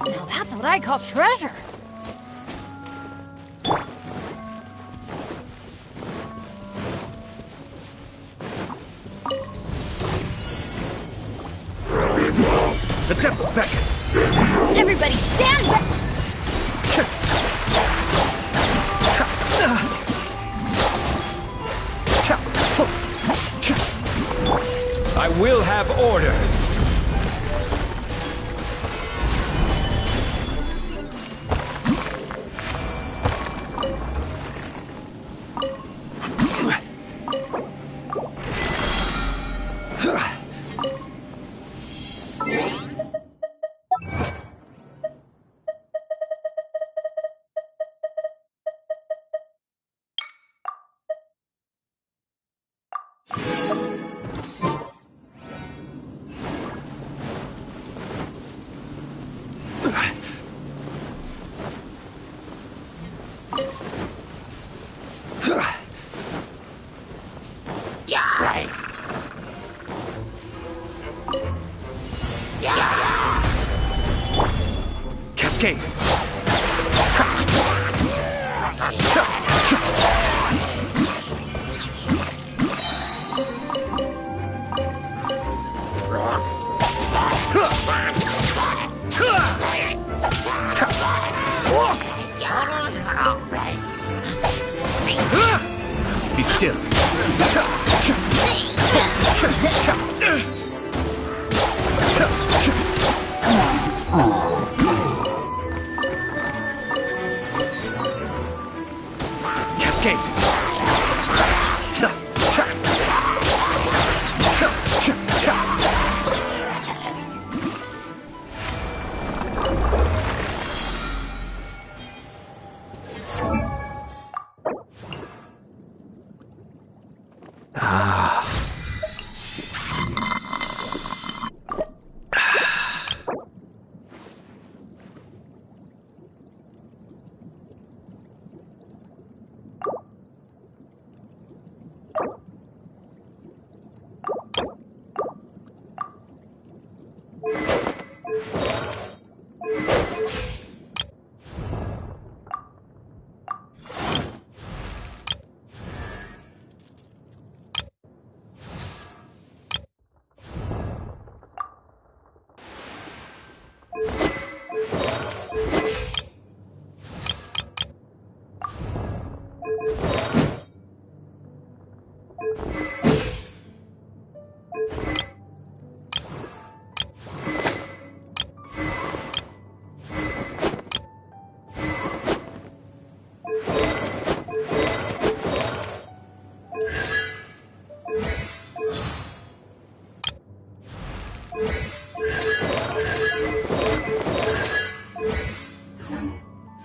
[SPEAKER 4] Now that's what I call treasure.
[SPEAKER 17] The depths beckon!
[SPEAKER 4] Everybody stand back!
[SPEAKER 5] I will have order.
[SPEAKER 17] Cascade!
[SPEAKER 6] Be still.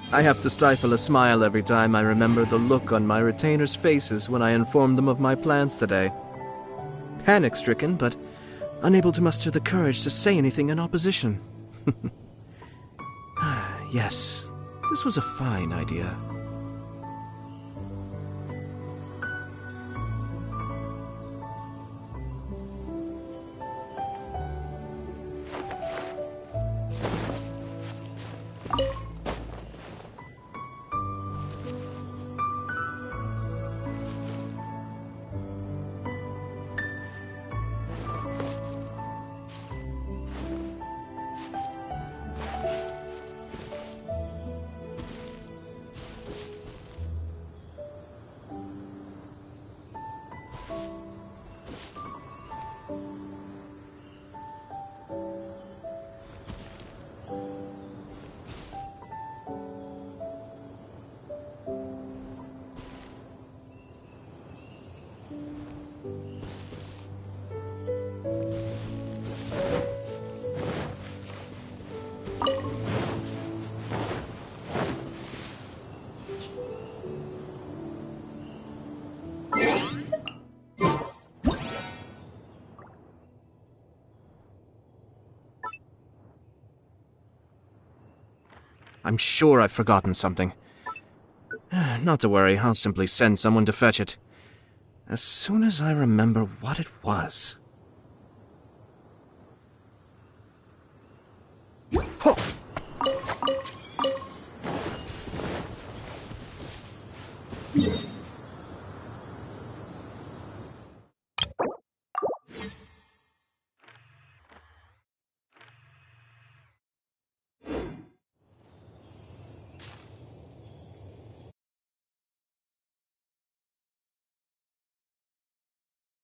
[SPEAKER 6] I have to stifle a smile every time I remember the look on my retainers' faces when I informed them of my plans today. Panic-stricken, but unable to muster the courage to say anything in opposition. Yes, this was a fine idea. I'm sure I've forgotten something. Not to worry, I'll simply send someone to fetch it. As soon as I remember what it was.